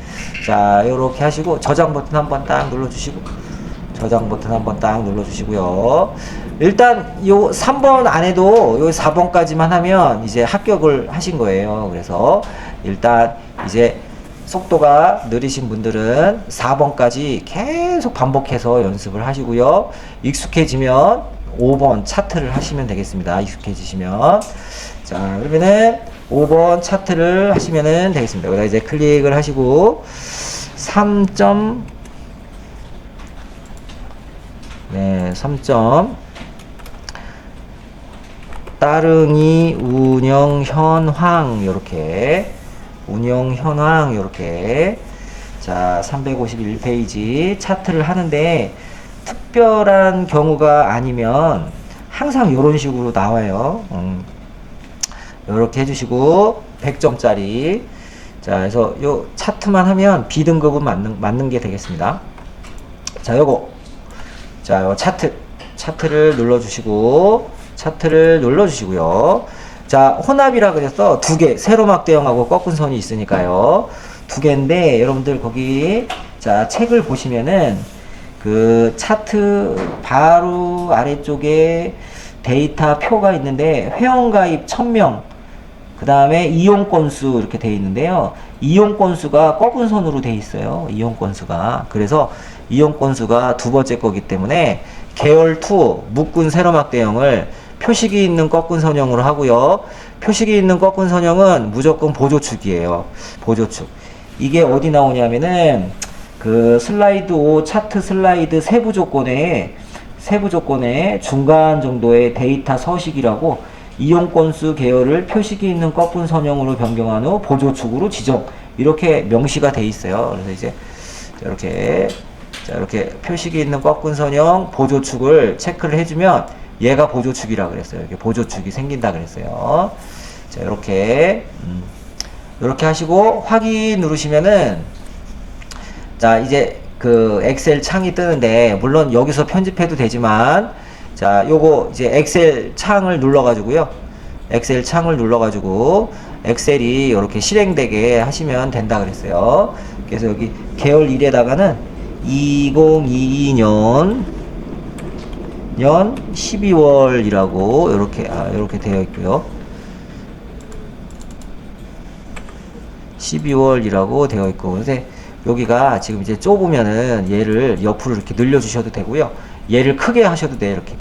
자, 요렇게 하시고, 저장 버튼 한번 딱 눌러주시고, 저장 버튼 한번 딱 눌러주시고요. 일단, 요 3번 안 해도 요 4번까지만 하면 이제 합격을 하신 거예요. 그래서, 일단, 이제 속도가 느리신 분들은 4번까지 계속 반복해서 연습을 하시고요. 익숙해지면 5번 차트를 하시면 되겠습니다. 익숙해지시면. 자, 그러면은 5번 차트를 하시면 되겠습니다. 여기다 이제 클릭을 하시고 3점 네, 3점 따릉이 운영 현황 요렇게 운영 현황 요렇게 자 351페이지 차트를 하는데 특별한 경우가 아니면 항상 요런 식으로 나와요. 요렇게 해주시고 100점짜리 자 그래서 요 차트만 하면 B등급은 맞는 게 되겠습니다. 자 요거 자 요 차트를 눌러주시고 차트를 눌러주시고요. 자 혼합이라 그래서 두 개 세로막 대형하고 꺾은 선이 있으니까요. 두 개인데 여러분들 거기 자 책을 보시면은 그 차트 바로 아래쪽에 데이터 표가 있는데 회원가입 1000명 그 다음에 이용 건수 이렇게 돼 있는데요. 이용 건수가 꺾은 선으로 돼 있어요. 이용 건수가. 그래서 이용 건수가 두 번째 거기 때문에 계열 2 묶은 세로막 대형을 표식이 있는 꺾은 선형으로 하고요. 표식이 있는 꺾은 선형은 무조건 보조축이에요. 보조축. 이게 어디 나오냐면은 그 슬라이드 5 차트 슬라이드 세부 조건에 중간 정도의 데이터 서식이라고 이용 건수 계열을 표식이 있는 꺾은 선형으로 변경한 후 보조축으로 지정 이렇게 명시가 돼 있어요. 그래서 이제 이렇게 표식이 있는 꺾은 선형 보조축을 체크를 해주면 얘가 보조축이라 그랬어요. 이렇게 보조축이 생긴다 그랬어요. 자 이렇게 하시고 확인 누르시면은 자 이제 그 엑셀 창이 뜨는데 물론 여기서 편집해도 되지만 자 요거 이제 엑셀 창을 눌러 가지고요. 엑셀 창을 눌러 가지고 엑셀이 이렇게 실행되게 하시면 된다 그랬어요. 그래서 여기 계열 1에다가는 2022년 12월이라고 이렇게 되어 있고요. 12월이라고 되어 있고 근데 여기가 지금 이제 좁으면은 얘를 옆으로 이렇게 늘려 주셔도 되고요. 얘를 크게 하셔도 돼요. 이렇게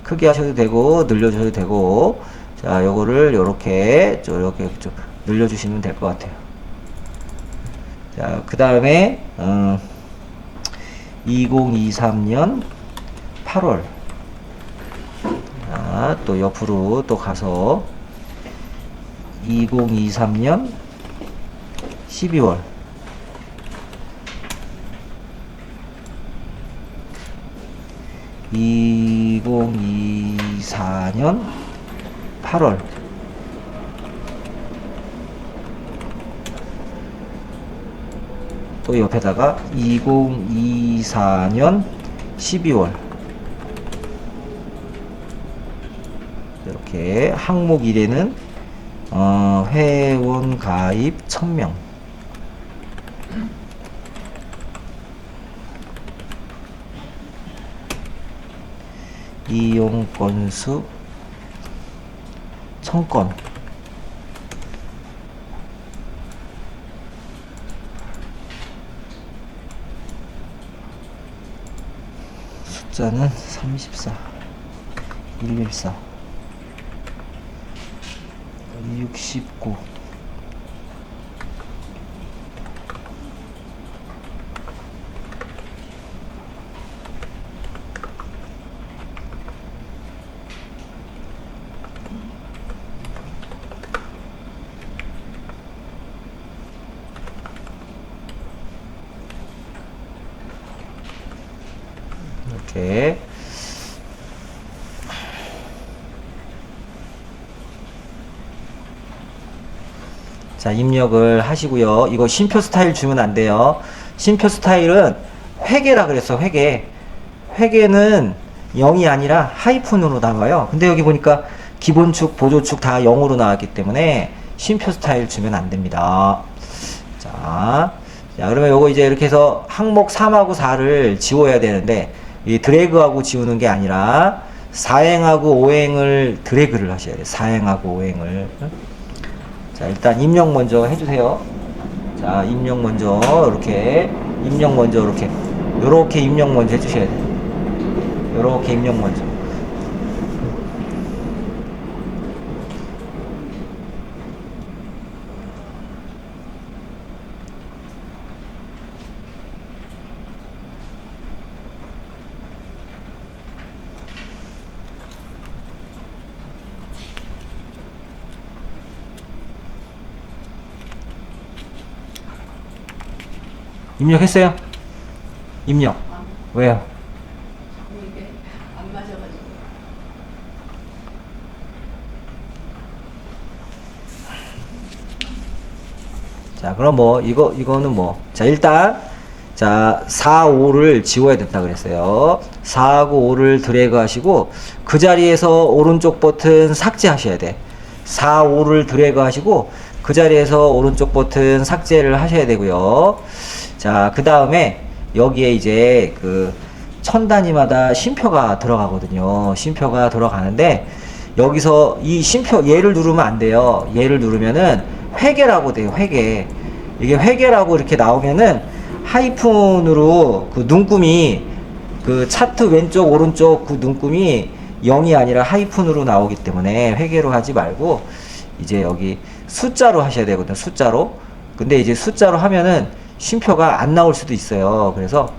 크게 하셔도 되고 늘려 주셔도 되고 자 요거를 요렇게 좀 늘려 주시면 될 것 같아요. 자 그다음에 2023년 8월 자, 또 옆으로 또 가서 2023년 12월 2024년 8월 또 옆에다가 2024년 12월 이렇게 항목 1에는 회원 가입 1000명 이용 건수 1000건 숫자는 34 114 69 69 요렇게. 자, 입력을 하시고요. 이거 쉼표 스타일 주면 안 돼요. 쉼표 스타일은 회계라 그랬어, 회계. 회계는 0이 아니라 하이픈으로 나와요. 근데 여기 보니까 기본축, 보조축 다 0으로 나왔기 때문에 쉼표 스타일 주면 안 됩니다. 자, 그러면 요거 이제 이렇게 해서 항목 3하고 4를 지워야 되는데, 이 드래그하고 지우는 게 아니라 4행하고 5행을 드래그를 하셔야 돼요. 4행하고 5행을. 자, 일단 입력 먼저 해주세요. 자, 입력 먼저 이렇게 입력 먼저 요렇게 입력 먼저 해주셔야 돼요. 요렇게 입력 먼저. 입력했어요? 입력. 왜요? 자꾸 이게 안 맞아가지고. 자, 그럼 뭐 이거는 뭐, 자, 일단 자, 4, 5를 지워야 된다 그랬어요. 4하고 5를 드래그 하시고 그 자리에서 오른쪽 버튼 삭제하셔야 돼. 4, 5를 드래그 하시고 그 자리에서 오른쪽 버튼 삭제를 하셔야 되고요. 자, 그 다음에 여기에 이제 그 천 단위마다 쉼표가 들어가거든요. 쉼표가 들어가는데 여기서 이 쉼표 얘를 누르면 안 돼요. 얘를 누르면은 회계라고 돼요. 회계. 이게 회계라고 이렇게 나오면은 하이픈으로 그 눈금이 그 차트 왼쪽 오른쪽 그 눈금이 0이 아니라 하이픈으로 나오기 때문에 회계로 하지 말고 이제 여기 숫자로 하셔야 되거든요. 숫자로. 근데 이제 숫자로 하면은 쉼표가 안 나올 수도 있어요. 그래서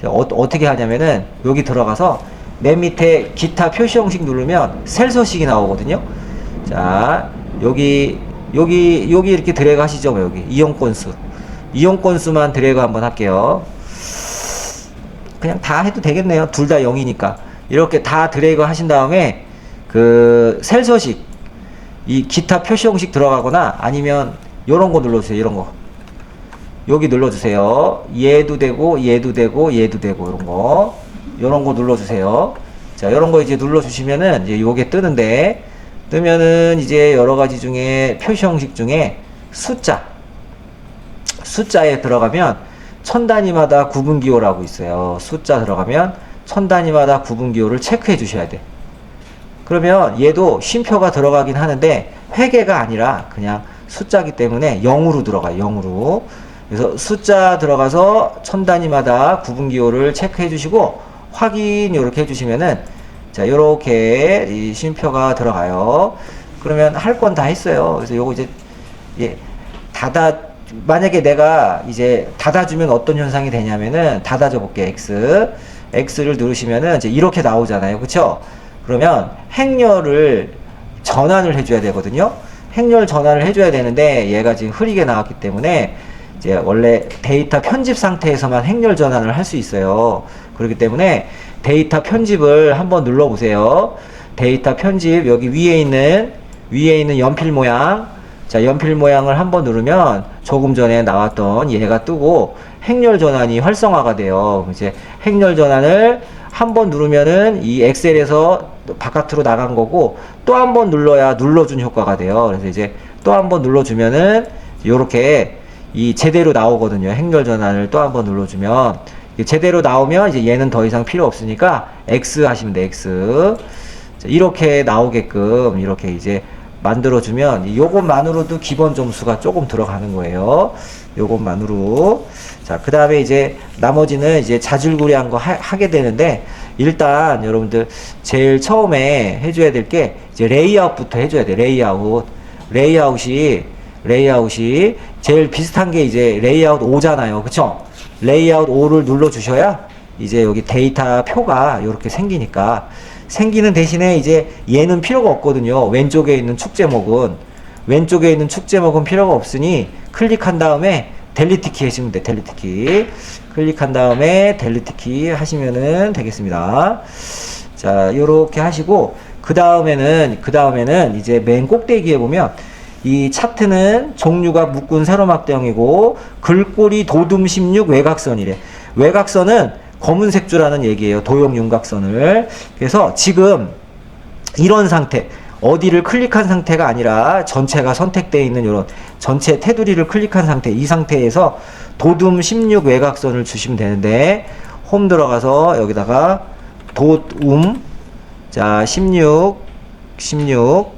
어떻게 하냐면은 여기 들어가서 맨 밑에 기타 표시 형식 누르면 셀 서식이 나오거든요. 자, 여기 이렇게 드래그 하시죠. 여기 이용 건수만 드래그 한번 할게요. 그냥 다 해도 되겠네요. 둘 다 0이니까. 이렇게 다 드래그 하신 다음에 그 셀 서식 이 기타 표시 형식 들어가거나 아니면 요런 거 눌러주세요. 이런 거. 여기 눌러주세요. 얘도 되고 얘도 되고 얘도 되고 요런 거 눌러주세요. 자, 요런 거 이제 눌러주시면은 이제 요게 뜨는데 뜨면은 이제 여러 가지 중에 표시 형식 중에 숫자에 들어가면 천 단위마다 구분 기호라고 있어요. 숫자 들어가면 천 단위마다 구분 기호를 체크해 주셔야 돼. 그러면 얘도 쉼표가 들어가긴 하는데 회계가 아니라 그냥 숫자기 때문에 0으로 들어가요. 0으로. 그래서 숫자 들어가서 천 단위마다 구분 기호를 체크해 주시고 확인 요렇게 해 주시면은 자, 요렇게 이 쉼표가 들어가요. 그러면 할 건 다 했어요. 그래서 요거 이제 만약에 내가 이제 닫아주면 어떤 현상이 되냐면은 닫아줘 볼게. X를 누르시면은 이제 이렇게 나오잖아요. 그쵸? 그러면 행렬을 전환을 해줘야 되거든요. 행렬 전환을 해줘야 되는데 얘가 지금 흐리게 나왔기 때문에 이제 원래 데이터 편집 상태에서만 행렬 전환을 할 수 있어요. 그렇기 때문에 데이터 편집을 한번 눌러보세요. 데이터 편집 여기 위에 있는 연필 모양, 자, 연필 모양을 한번 누르면 조금 전에 나왔던 얘가 뜨고 행렬 전환이 활성화가 돼요. 이제 행렬 전환을 한번 누르면은 이 엑셀에서 바깥으로 나간 거고 또 한 번 눌러준 효과가 돼요. 그래서 이제 또 한 번 눌러주면은 요렇게 이 제대로 나오거든요. 행렬 전환을 또 한 번 눌러주면 제대로 나오면 이제 얘는 더 이상 필요 없으니까 X 하시면 돼. X. 자, 이렇게 나오게끔 이렇게 이제 만들어주면 요것만으로도 기본 점수가 조금 들어가는 거예요. 요것만으로. 자, 그 다음에 이제 나머지는 이제 자질구레한 거 하게 되는데 일단 여러분들 제일 처음에 해줘야 될 게 이제 레이아웃부터 해줘야 돼. 레이아웃이 제일 비슷한 게 이제 레이아웃 5잖아요. 그쵸? 레이아웃 5를 눌러주셔야 이제 여기 데이터 표가 이렇게 생기는 대신에 이제 얘는 필요가 없거든요. 왼쪽에 있는 축 제목은 필요가 없으니 클릭한 다음에 델리트 키 해주면 돼. 델리트 키. 클릭한 다음에 델리트 키 하시면은 되겠습니다. 자, 요렇게 하시고 그 다음에는 이제 맨 꼭대기에 보면 이 차트는 종류가 묶은 세로막대형이고 글꼴이 도둠 16 외곽선이래. 외곽선은 검은색 줄라는 얘기예요. 도형 윤곽선을. 그래서 지금 이런 상태, 어디를 클릭한 상태가 아니라 전체가 선택되어 있는 이런 전체 테두리를 클릭한 상태, 이 상태에서 도둠 16 외곽선을 주시면 되는데, 홈 들어가서 여기다가 도움, 자 16,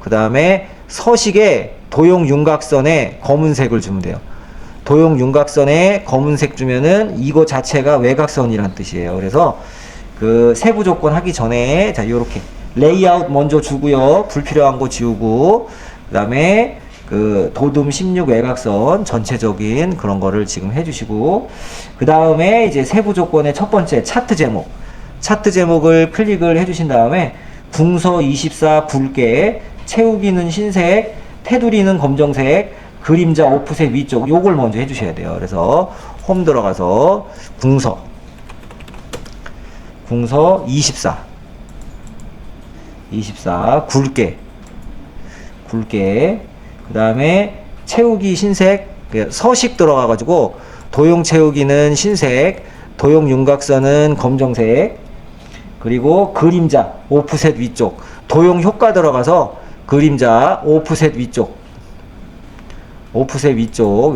그 다음에 서식에 도형 윤곽선에 검은색을 주면 돼요. 도형 윤곽선에 검은색 주면은 이거 자체가 외곽선이란 뜻이에요. 그래서 그 세부 조건 하기 전에 자 요렇게 레이아웃 먼저 주고요. 불필요한 거 지우고, 그 다음에 그 도둠 16 외곽선 전체적인 그런 거를 지금 해주시고, 그 다음에 이제 세부 조건의 첫 번째 차트 제목을 클릭을 해주신 다음에 궁서 24 붉게, 채우기는 흰색, 테두리는 검정색, 그림자 오프셋 위쪽, 요걸 먼저 해주셔야 돼요. 그래서 홈 들어가서 궁서 24 굵게, 그 다음에 채우기 흰색, 서식 들어가가지고 도형 채우기는 흰색, 도형 윤곽선은 검정색, 그리고 그림자 오프셋 위쪽, 도형 효과 들어가서 그림자 오프셋 위쪽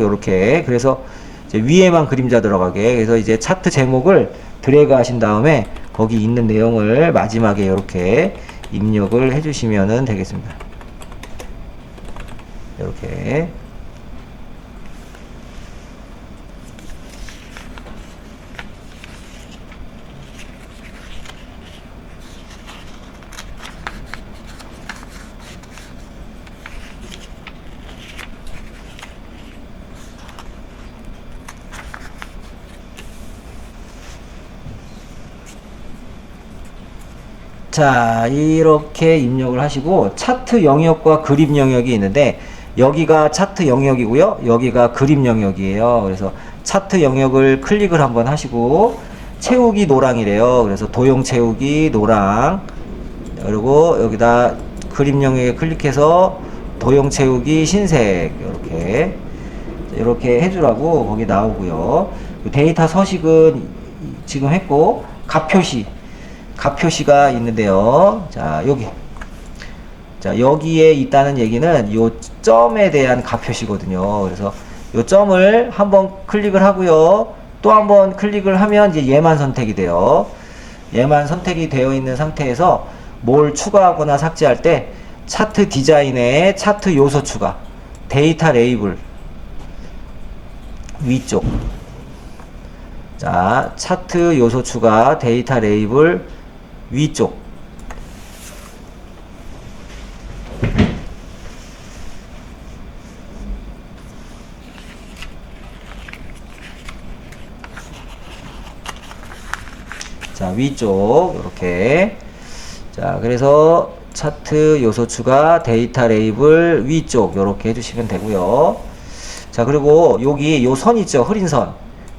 요렇게. 그래서 이제 위에만 그림자 들어가게. 그래서 이제 차트 제목을 드래그 하신 다음에 거기 있는 내용을 마지막에 이렇게 입력을 해주시면 되겠습니다. 이렇게. 자, 이렇게 입력을 하시고 차트 영역과 그림 영역이 있는데, 여기가 차트 영역이고요, 여기가 그림 영역이에요. 그래서 차트 영역을 클릭을 한번 하시고, 채우기 노랑이래요. 그래서 도형 채우기 노랑, 그리고 여기다 그림 영역에 클릭해서 도형 채우기 흰색, 이렇게 해주라고 거기 나오고요. 데이터 서식은 지금 했고, 값표시가 있는데요. 자, 여기에 있다는 얘기는 요 점에 대한 값표시거든요. 그래서 요 점을 한번 클릭을 하고요. 또 한번 클릭을 하면 이제 얘만 선택이 돼요. 얘만 선택이 되어 있는 상태에서 뭘 추가하거나 삭제할 때 차트 디자인에 차트 요소 추가, 데이터 레이블 위쪽. 자, 차트 요소 추가, 데이터 레이블 위쪽. 자, 위쪽 이렇게. 자, 그래서 차트 요소 추가, 데이터 레이블 위쪽 이렇게 해주시면 되고요. 자, 그리고 여기 요 선 있죠, 흐린 선.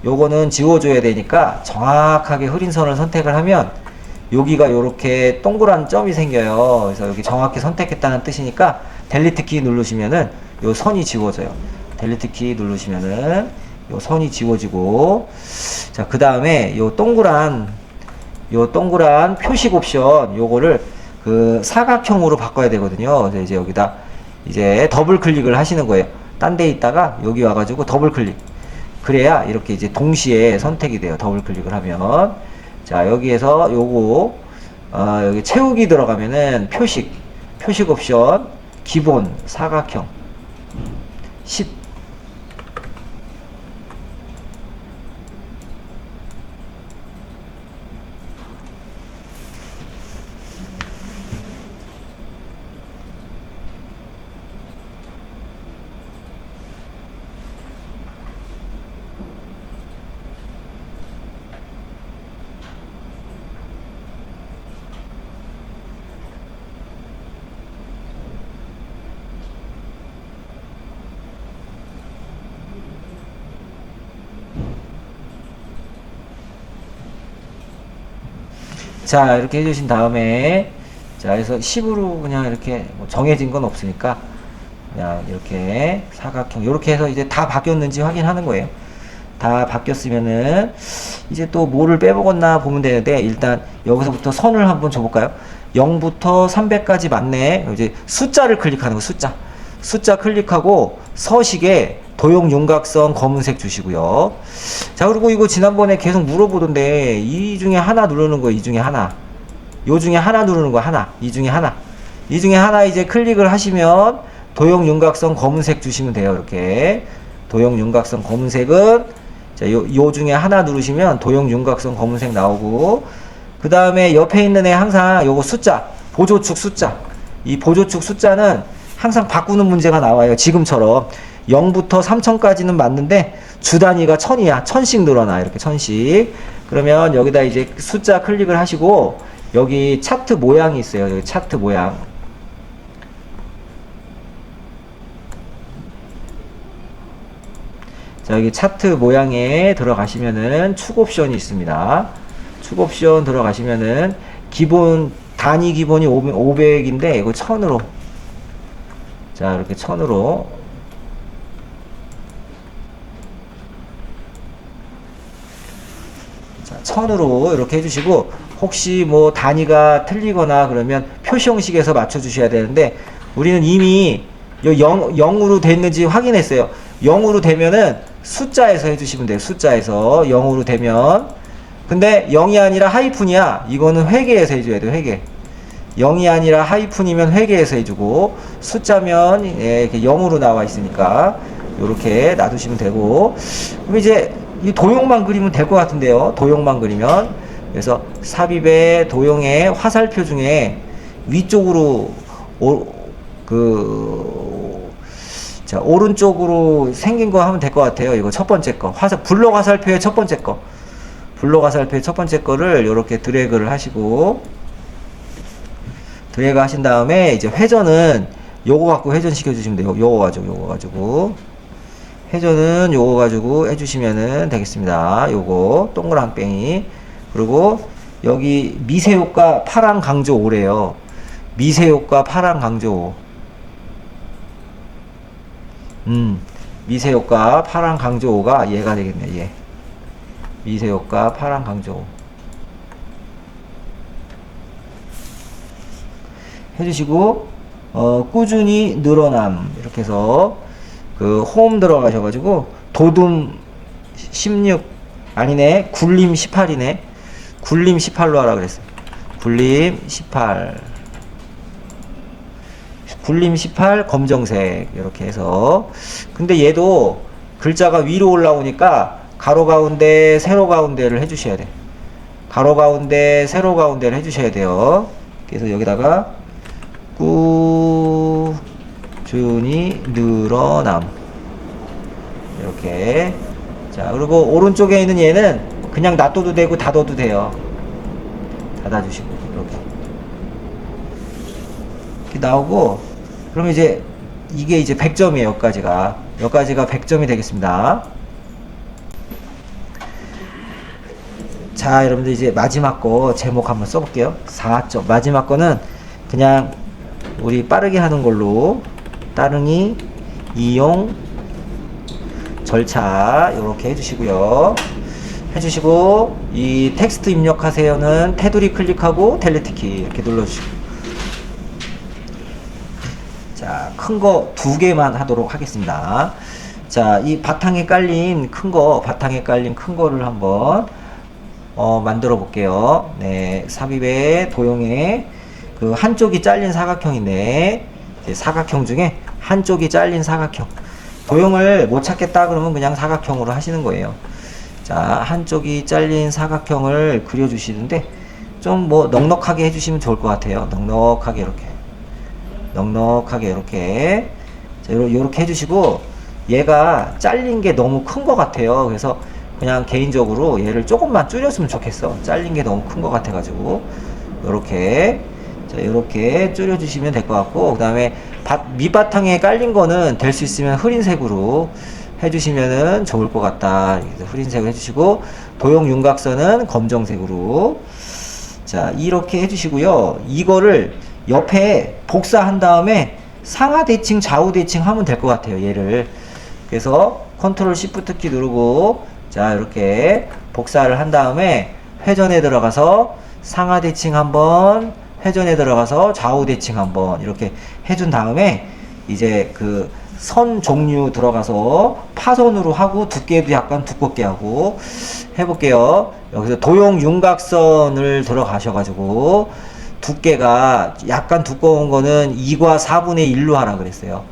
요거는 지워줘야 되니까 정확하게 흐린 선을 선택을 하면 여기가 요렇게 동그란 점이 생겨요. 그래서 여기 정확히 선택했다는 뜻이니까 델리트 키 누르시면은 요 선이 지워져요. 델리트 키 누르시면은 요 선이 지워지고, 자, 그 다음에 요 동그란 표식 옵션 요거를 그 사각형으로 바꿔야 되거든요. 그래서 이제 여기다 이제 더블 클릭을 하시는 거예요. 딴 데 있다가 여기 와가지고 더블 클릭. 그래야 이렇게 이제 동시에 선택이 돼요. 더블 클릭을 하면. 자, 여기에서 요거 여기 채우기 들어가면은 표식 옵션 기본 사각형 10. 자, 이렇게 해주신 다음에, 자, 그래서 10으로 그냥 이렇게 뭐 정해진 건 없으니까, 그냥 이렇게 사각형, 이렇게 해서 이제 다 바뀌었는지 확인하는 거예요. 다 바뀌었으면은, 이제 또 뭐를 빼먹었나 보면 되는데, 일단 여기서부터 선을 한번 줘볼까요? 0부터 300까지 맞네. 이제 숫자를 클릭하는 거, 숫자. 숫자 클릭하고, 서식에 도형 윤곽선 검은색 주시고요. 자, 그리고 이거 지난번에 계속 물어보던데, 이 중에 하나 누르는 거예요, 이 중에 하나. 요 중에 하나 누르는 거 하나. 이 중에 하나. 이 중에 하나 이제 클릭을 하시면, 도형 윤곽선 검은색 주시면 돼요, 이렇게. 도형 윤곽선 검은색은, 자, 요 중에 하나 누르시면 도형 윤곽선 검은색 나오고, 그 다음에 옆에 있는 애 항상 요거 숫자, 보조축 숫자. 이 보조축 숫자는 항상 바꾸는 문제가 나와요. 지금처럼. 0부터 3000까지는 맞는데 주 단위가 1000이야. 1000씩 늘어나. 이렇게 1000씩. 그러면 여기다 이제 숫자 클릭을 하시고 여기 차트 모양이 있어요. 여기 차트 모양. 자, 여기 차트 모양에 들어가시면은 축 옵션이 있습니다. 축 옵션 들어가시면은 기본 단위 기본이 500인데 이거 1000으로. 자, 이렇게 1000으로. 자, 1000으로 이렇게 해주시고, 혹시 뭐 단위가 틀리거나 그러면 표시 형식에서 맞춰주셔야 되는데, 우리는 이미 0으로 됐는지 확인했어요. 0으로 되면은 숫자에서 해주시면 돼요. 숫자에서 0으로 되면. 근데 0이 아니라 하이픈이야. 이거는 회계에서 해줘야 돼요. 회계. 0이 아니라 하이픈이면 회계에서 해주고, 숫자면 예, 이렇게 0으로 나와 있으니까 이렇게 놔두시면 되고, 그럼 이제 이 도형만 그리면 될 것 같은데요. 도형만 그리면. 그래서 삽입의 도형의 화살표 중에 위쪽으로 자, 오른쪽으로 생긴 거 하면 될 것 같아요. 이거 첫 번째 거. 블록 화살표의 첫 번째 거. 블록 화살표의 첫 번째 거를 이렇게 드래그를 하시고, 드래그 하신 다음에 이제 회전은 요거 갖고 회전 시켜주시면 돼요. 요거 가지고. 회전은 요거 가지고 해주시면은 되겠습니다. 요거, 동그란 뺑이. 그리고 여기 미세효과 파란 강조 5래요. 미세효과 파란 강조 5. 미세효과 파란 강조 5가 얘가 되겠네, 얘. 미세효과 파란 강조 5. 해주시고, 꾸준히 늘어남. 이렇게 해서, 홈 들어가셔가지고, 도둠 16, 아니네, 굴림 18이네. 굴림 18로 하라 그랬어요. 굴림 18. 굴림 18 검정색 이렇게 해서. 근데 얘도 글자가 위로 올라오니까 가로 가운데 세로 가운데를 해주셔야 돼. 가로 가운데 세로 가운데를 해주셔야 돼요. 그래서 여기다가 꾸준히 늘어남 이렇게. 자, 그리고 오른쪽에 있는 얘는 그냥 놔둬도 되고 닫아도 돼요. 닫아주시고 이렇게 나오고, 그러면 이제 이게 이제 100점이에요. 여기까지가 100점이 되겠습니다. 자, 여러분들 이제 마지막 거 제목 한번 써볼게요. 4점. 마지막 거는 그냥 우리 빠르게 하는 걸로, 따릉이 이용 절차 이렇게 해주시고요. 해주시고, 이 텍스트 입력하세요는 테두리 클릭하고 델리트 키 이렇게 눌러주시고. 자, 큰 거 2개만 하도록 하겠습니다. 자, 이 바탕에 깔린 큰 거를 한번 만들어 볼게요. 네, 삽입의 도형에 그 한쪽이 잘린 사각형인데, 사각형 중에 한쪽이 잘린 사각형. 도형을 못 찾겠다 그러면 그냥 사각형으로 하시는 거예요. 자, 한쪽이 잘린 사각형을 그려주시는데, 좀 뭐 넉넉하게 해주시면 좋을 것 같아요. 넉넉하게 이렇게. 자, 요렇게 해주시고, 얘가 잘린 게 너무 큰 것 같아요. 그래서 그냥 개인적으로 얘를 조금만 줄였으면 좋겠어. 잘린 게 너무 큰 것 같아가지고. 요렇게. 자, 요렇게 줄여주시면 될 것 같고, 그 다음에 밑바탕에 깔린 거는 될 수 있으면 흐린색으로 해주시면은 좋을 것 같다. 흐린색을 해주시고, 도형 윤곽선은 검정색으로. 자, 이렇게 해주시고요. 이거를 옆에 복사한 다음에 상하 대칭, 좌우 대칭 하면 될 것 같아요. 얘를. 그래서 컨트롤 시프트 키 누르고 자, 이렇게 복사를 한 다음에 회전에 들어가서 상하 대칭 한번, 회전에 들어가서 좌우 대칭 한번 이렇게 해준 다음에 이제 그 선 종류 들어가서 파선으로 하고 두께도 약간 두껍게 하고 해볼게요. 여기서 도형 윤곽선을 들어가셔가지고 두께가 약간 두꺼운 거는 2과 4분의 1로 하라 그랬어요.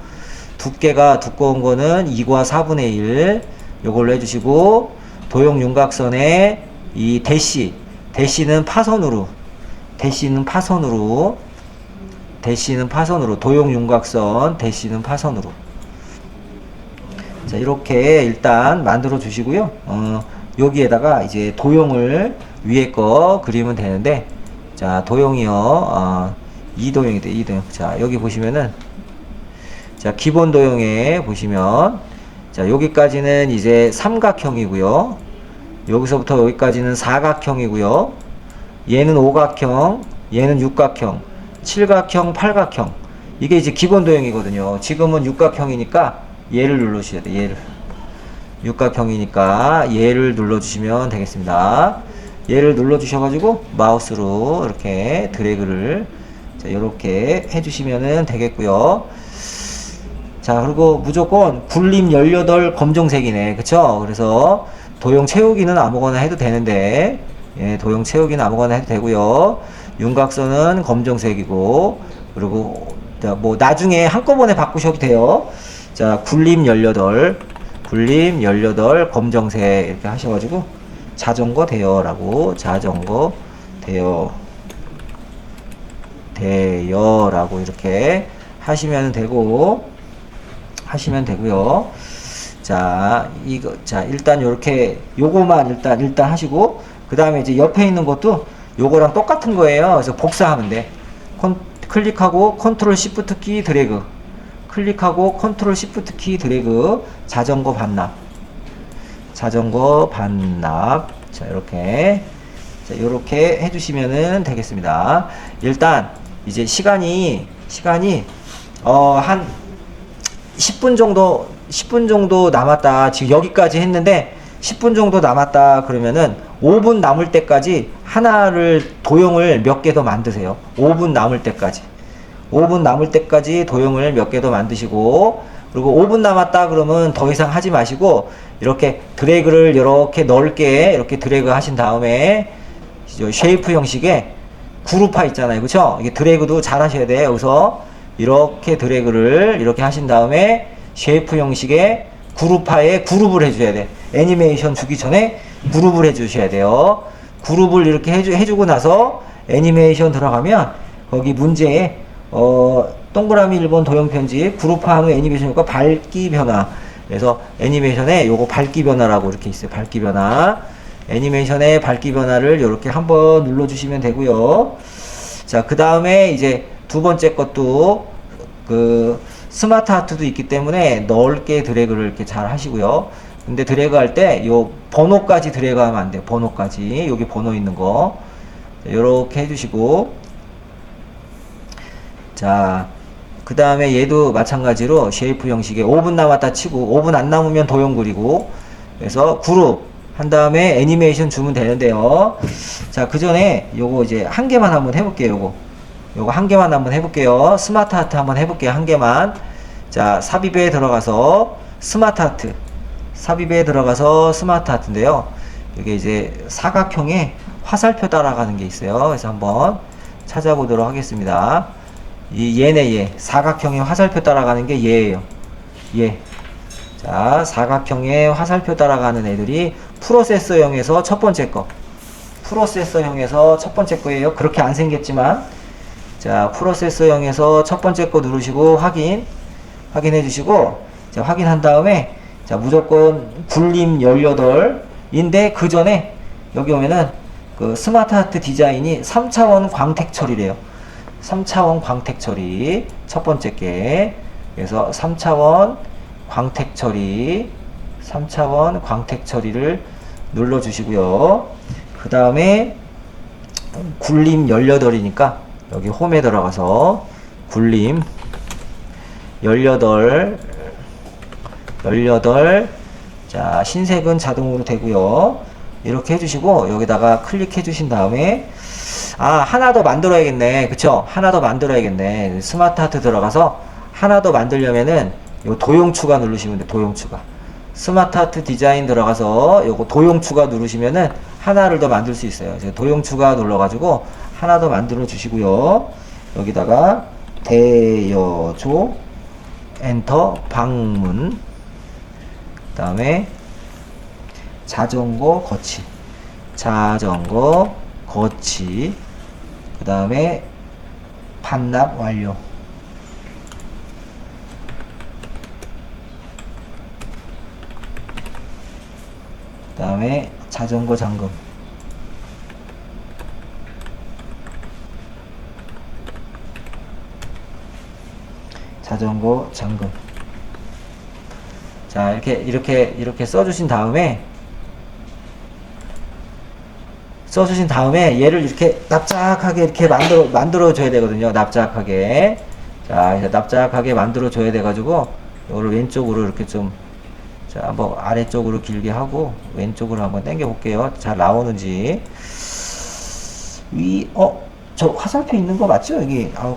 두께가 두꺼운 거는 2과 4분의 1 요걸로 해주시고 도형 윤곽선에 이 대시는 파선으로 도형 윤곽선 대시는 파선으로 자, 이렇게 일단 만들어 주시고요. 여기에다가 이제 도형을 위에 거 그리면 되는데 자, 도형이요. 이도형이다, 이도형. 자, 여기 보시면은 자, 기본 도형에 보시면 자, 여기까지는 이제 삼각형이고요. 여기서부터 여기까지는 사각형이고요. 얘는 오각형, 얘는 육각형, 칠각형, 팔각형. 이게 이제 기본 도형이거든요. 지금은 육각형이니까 얘를 눌러주셔야 돼요. 얘를. 육각형이니까 얘를 눌러주시면 되겠습니다. 얘를 눌러주셔가지고 마우스로 이렇게 드래그를 자, 이렇게 해주시면 되겠고요. 자, 그리고 무조건 굴림 18 검정색이네. 그쵸? 그래서 도형 채우기는 아무거나 해도 되는데 예, 도형 채우기는 아무거나 해도 되고요. 윤곽선은 검정색이고 그리고 자, 뭐 나중에 한꺼번에 바꾸셔도 돼요. 자, 굴림 18 검정색 이렇게 하셔가지고 자전거 대여라고 자전거 대여라고 이렇게 하시면 되고요. 자, 자, 일단 요렇게 요거만 일단 하시고 그 다음에 이제 옆에 있는 것도 요거랑 똑같은 거예요. 그래서 복사하면 돼. 클릭하고 컨트롤 시프트 키 드래그 클릭하고 컨트롤 시프트 키 드래그 자전거 반납 자, 이렇게 해주시면은 되겠습니다. 일단 이제 시간이 한 10분 정도 남았다. 지금 여기까지 했는데 10분 정도 남았다 그러면은 5분 남을 때까지 도형을 몇 개 더 만드세요. 5분 남을 때까지 도형을 몇 개 더 만드시고 그리고 5분 남았다 그러면 더 이상 하지 마시고 이렇게 드래그를 이렇게 넓게 이렇게 드래그 하신 다음에 쉐이프 형식의 그룹화 있잖아요. 그쵸? 이게 드래그도 잘 하셔야 돼요. 여기서 이렇게 드래그를 이렇게 하신 다음에 쉐이프 형식의 그룹화에 그룹을 해줘야 돼. 애니메이션 주기 전에 그룹을 해주셔야 돼요. 그룹을 이렇게 해주고 나서 애니메이션 들어가면 거기 문제에 동그라미 1번 도형 편집 그룹화한 후 애니메이션 효과 밝기 변화. 그래서 애니메이션에 요거 밝기 변화라고 이렇게 있어요. 밝기 변화. 애니메이션의 밝기 변화를 이렇게 한번 눌러주시면 되고요. 자, 그 다음에 이제 두 번째 것도 그 스마트 하트도 있기 때문에 넓게 드래그를 이렇게 잘 하시고요. 근데 드래그 할 때 요 번호까지 드래그 하면 안 돼요. 번호까지. 여기 번호 있는 거. 요렇게 해주시고. 자, 그 다음에 얘도 마찬가지로 쉐이프 형식의 5분 남았다 치고 5분 안 남으면 도형 그리고 그래서 그룹 한 다음에 애니메이션 주면 되는데요. 자, 그 전에 요거 이제 한 개만 한번 해볼게요. 요거 한 개만 한번 해볼게요. 스마트 하트 한번 해볼게요. 한 개만. 자, 삽입에 들어가서 스마트 하트. 스마트 하트인데요. 이게 이제 사각형에 화살표 따라가는 게 있어요. 그래서 한번 찾아보도록 하겠습니다. 얘네. 사각형에 화살표 따라가는 게 얘예요. 얘. 자, 사각형에 화살표 따라가는 애들이 프로세서형에서 첫 번째 거예요. 그렇게 안 생겼지만. 자, 프로세서형에서 첫 번째 거 누르시고 확인해 주시고 자, 확인한 다음에 자, 무조건 굴림 18인데 그 전에 여기 오면은 그 스마트 하트 디자인이 3차원 광택 처리래요. 3차원 광택 처리 첫 번째 게. 그래서 3차원 광택 처리를 눌러 주시고요. 그 다음에 굴림 18이니까 여기 홈에 들어가서 굴림 18 자 신색은 자동으로 되고요. 이렇게 해주시고 여기다가 클릭해 주신 다음에 하나 더 만들어야겠네. 그쵸? 하나 더 만들어야겠네. 스마트 하트 들어가서 하나 더 만들려면은 요 도형 추가 누르시면 돼. 도형 추가. 스마트 하트 디자인 들어가서 요거 도형 추가 누르시면은 하나를 더 만들 수 있어요. 제가 도형 추가 눌러가지고 하나 더 만들어 주시고요. 여기다가 대여조 엔터 방문 그 다음에 자전거 거치 그 다음에 반납 완료 그 다음에 자전거 잠금 자 이렇게 써주신 다음에 얘를 이렇게 납작하게 이렇게 만들어 줘야 되거든요. 납작하게. 자, 이제 납작하게 만들어 줘야 돼 가지고 이거를 왼쪽으로 이렇게 좀 자, 한번 아래쪽으로 길게 하고 왼쪽으로 한번 당겨 볼게요. 잘 나오는지. 저 화살표 있는 거 맞죠? 여기 자.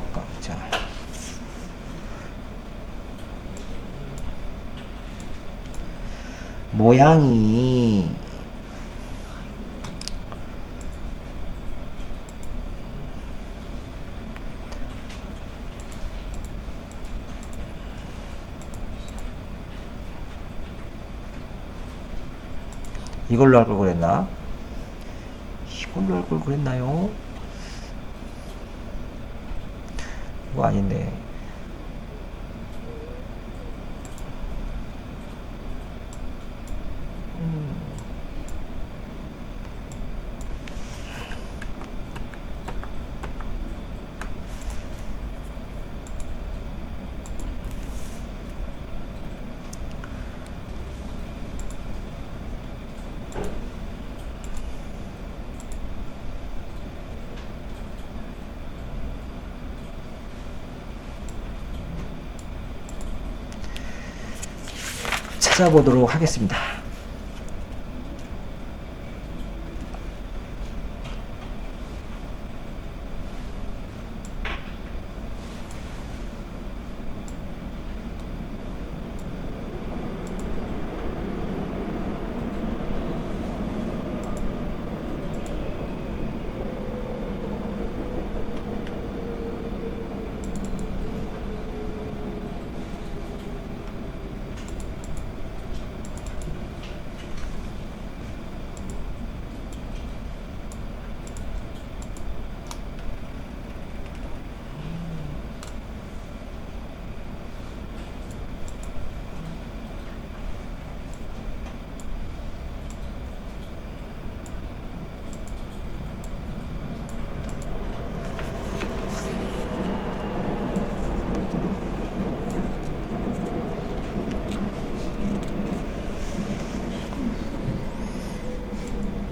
모양이 이걸로 할 걸 그랬나? 이걸로 할 걸 그랬나요? 이거 아닌데. 찾아보도록 하겠습니다.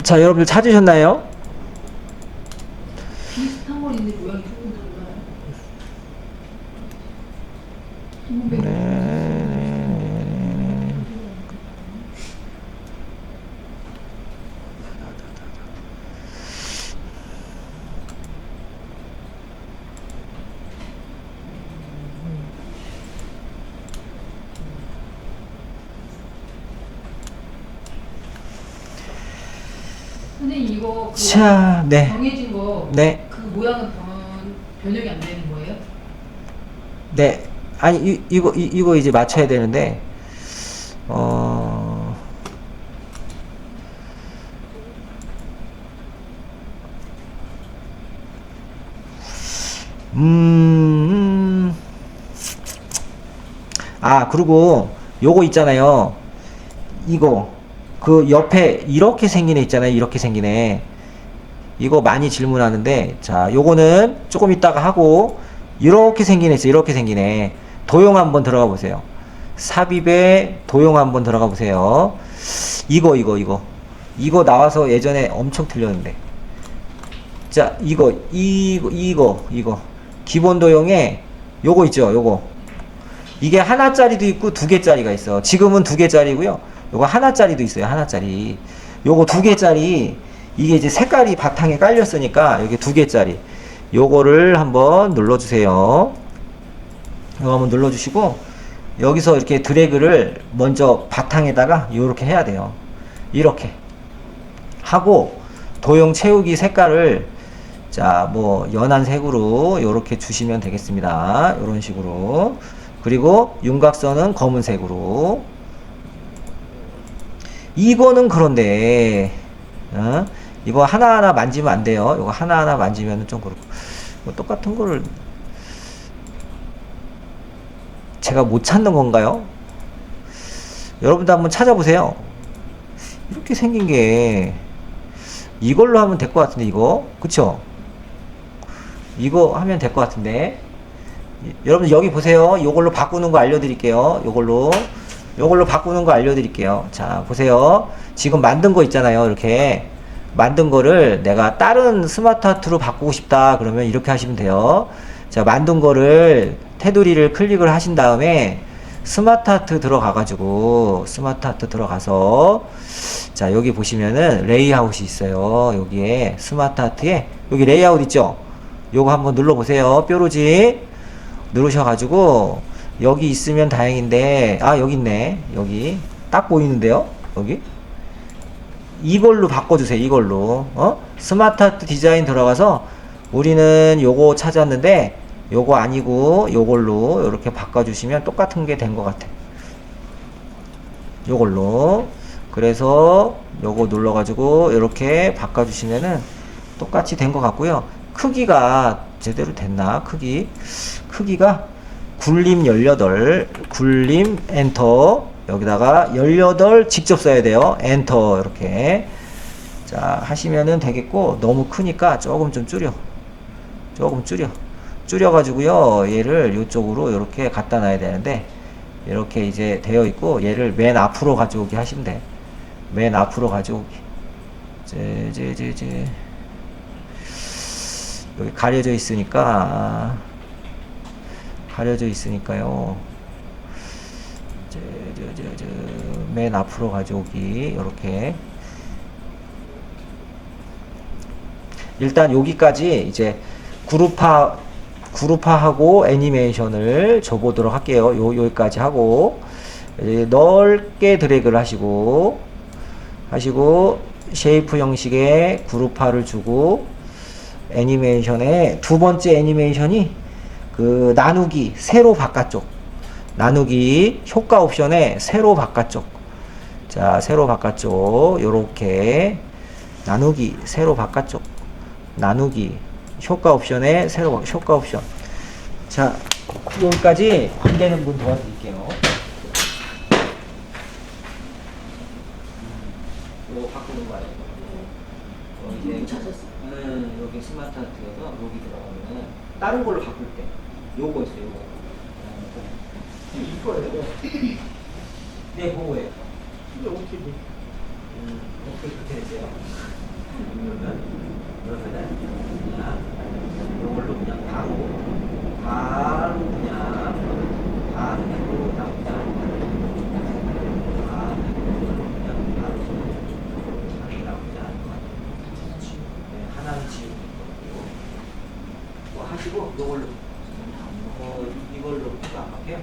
자, 여러분들 찾으셨나요? 비슷한 건 있는데 모양이 조금 달라요. 선생님 이거 자, 네. 정해진 거 네. 그 모양은 변형이 안 되는 거예요? 네. 아니, 이거 이제 맞춰야 되는데, 그리고 요거 있잖아요. 이거. 그 옆에 이렇게 생긴 애 있잖아요. 이렇게 생긴 애. 이거 많이 질문하는데, 자, 요거는 조금 이따가 하고, 이렇게 생긴 애 있어요. 이렇게 생긴 애. 도형 한번 들어가 보세요. 삽입에 도형 한번 들어가 보세요. 이거 나와서 예전에 엄청 틀렸는데. 자, 이거. 기본 도형에 요거 있죠, 요거. 이게 하나짜리도 있고 두 개짜리가 있어. 지금은 두 개짜리고요. 요거 하나짜리도 있어요, 하나짜리. 요거 두 개짜리, 이게 이제 색깔이 바탕에 깔렸으니까 여기 두 개짜리. 요거를 한번 눌러주세요. 이거 한번 눌러주시고, 여기서 이렇게 드래그를 먼저 바탕에다가 요렇게 해야 돼요. 이렇게 하고, 도형 채우기 색깔을 자, 뭐 연한 색으로 요렇게 주시면 되겠습니다. 요런 식으로. 그리고 윤곽선은 검은색으로. 이거는 그런데 이거 하나하나 만지면 안 돼요. 이거 하나하나 만지면 좀 그렇고. 뭐 똑같은 거를 제가 못 찾는 건가요? 여러분도 한번 찾아보세요. 이렇게 생긴 게 이걸로 하면 될 것 같은데, 이거 그쵸? 이거 하면 될 것 같은데, 여러분 여기 보세요. 요걸로 바꾸는 거 알려드릴게요. 요걸로 바꾸는 거 알려드릴게요. 자, 보세요. 지금 만든 거 있잖아요. 이렇게 만든 거를 내가 다른 스마트 아트로 바꾸고 싶다 그러면 이렇게 하시면 돼요. 자, 만든 거를 테두리를 클릭을 하신 다음에 스마트 아트 들어가가지고, 스마트 아트 들어가서, 자, 여기 보시면은 레이아웃이 있어요. 여기에 스마트 아트에 여기 레이아웃 있죠? 요거 한번 눌러보세요. 뾰루지 누르셔가지고 여기 있으면 다행인데, 아, 여기 있네. 여기 딱 보이는데요. 여기 이걸로 바꿔주세요. 이걸로 스마트 아트 디자인 들어가서 우리는 요거 찾았는데 요거 아니고 요걸로 이렇게 바꿔주시면 똑같은 게 된 것 같아. 요걸로. 그래서 요거 눌러가지고 이렇게 바꿔주시면은 똑같이 된 것 같고요. 크기가 제대로 됐나? 크기가 굴림 18, 굴림 엔터, 여기다가 18 직접 써야 돼요. 엔터. 이렇게 자 하시면은 되겠고, 너무 크니까 조금 좀 줄여가지고요, 얘를 이쪽으로 이렇게 갖다 놔야 되는데, 이렇게 이제 되어 있고, 얘를 맨 앞으로 가져오기 하시면 돼. 맨 앞으로 가져오기. 여기 가려져 있으니까요. 맨 앞으로 가져오기. 이렇게. 일단 여기까지 이제 그룹화하고 애니메이션을 줘보도록 할게요. 여기까지 하고, 넓게 드래그를 하시고 쉐이프 형식의 그룹화를 주고, 애니메이션의 두 번째 애니메이션이 그 나누기 세로 바깥쪽, 나누기 효과 옵션에 세로 바깥쪽. 자, 세로 바깥쪽 요렇게 나누기 세로 바깥쪽, 나누기 효과 옵션에 세로 효과 옵션. 자, 여기까지 안 되는 분 도와드릴게요. 이거 바꾸는 거 아니에요? 찾았어. 여기 스마트 아트에서 여기 들어가면은 다른 걸로 바꿀 때 요거 있어요. 요거. 이거예요. 네, 그거예요. 이게 어떻게 돼? 어떻게 되세요? 그러면은 그냥 요걸로 그냥 바로 그냥 바로 나오자. 하나는 지우고 뭐 하시고 요걸로 이걸로 안 할게요.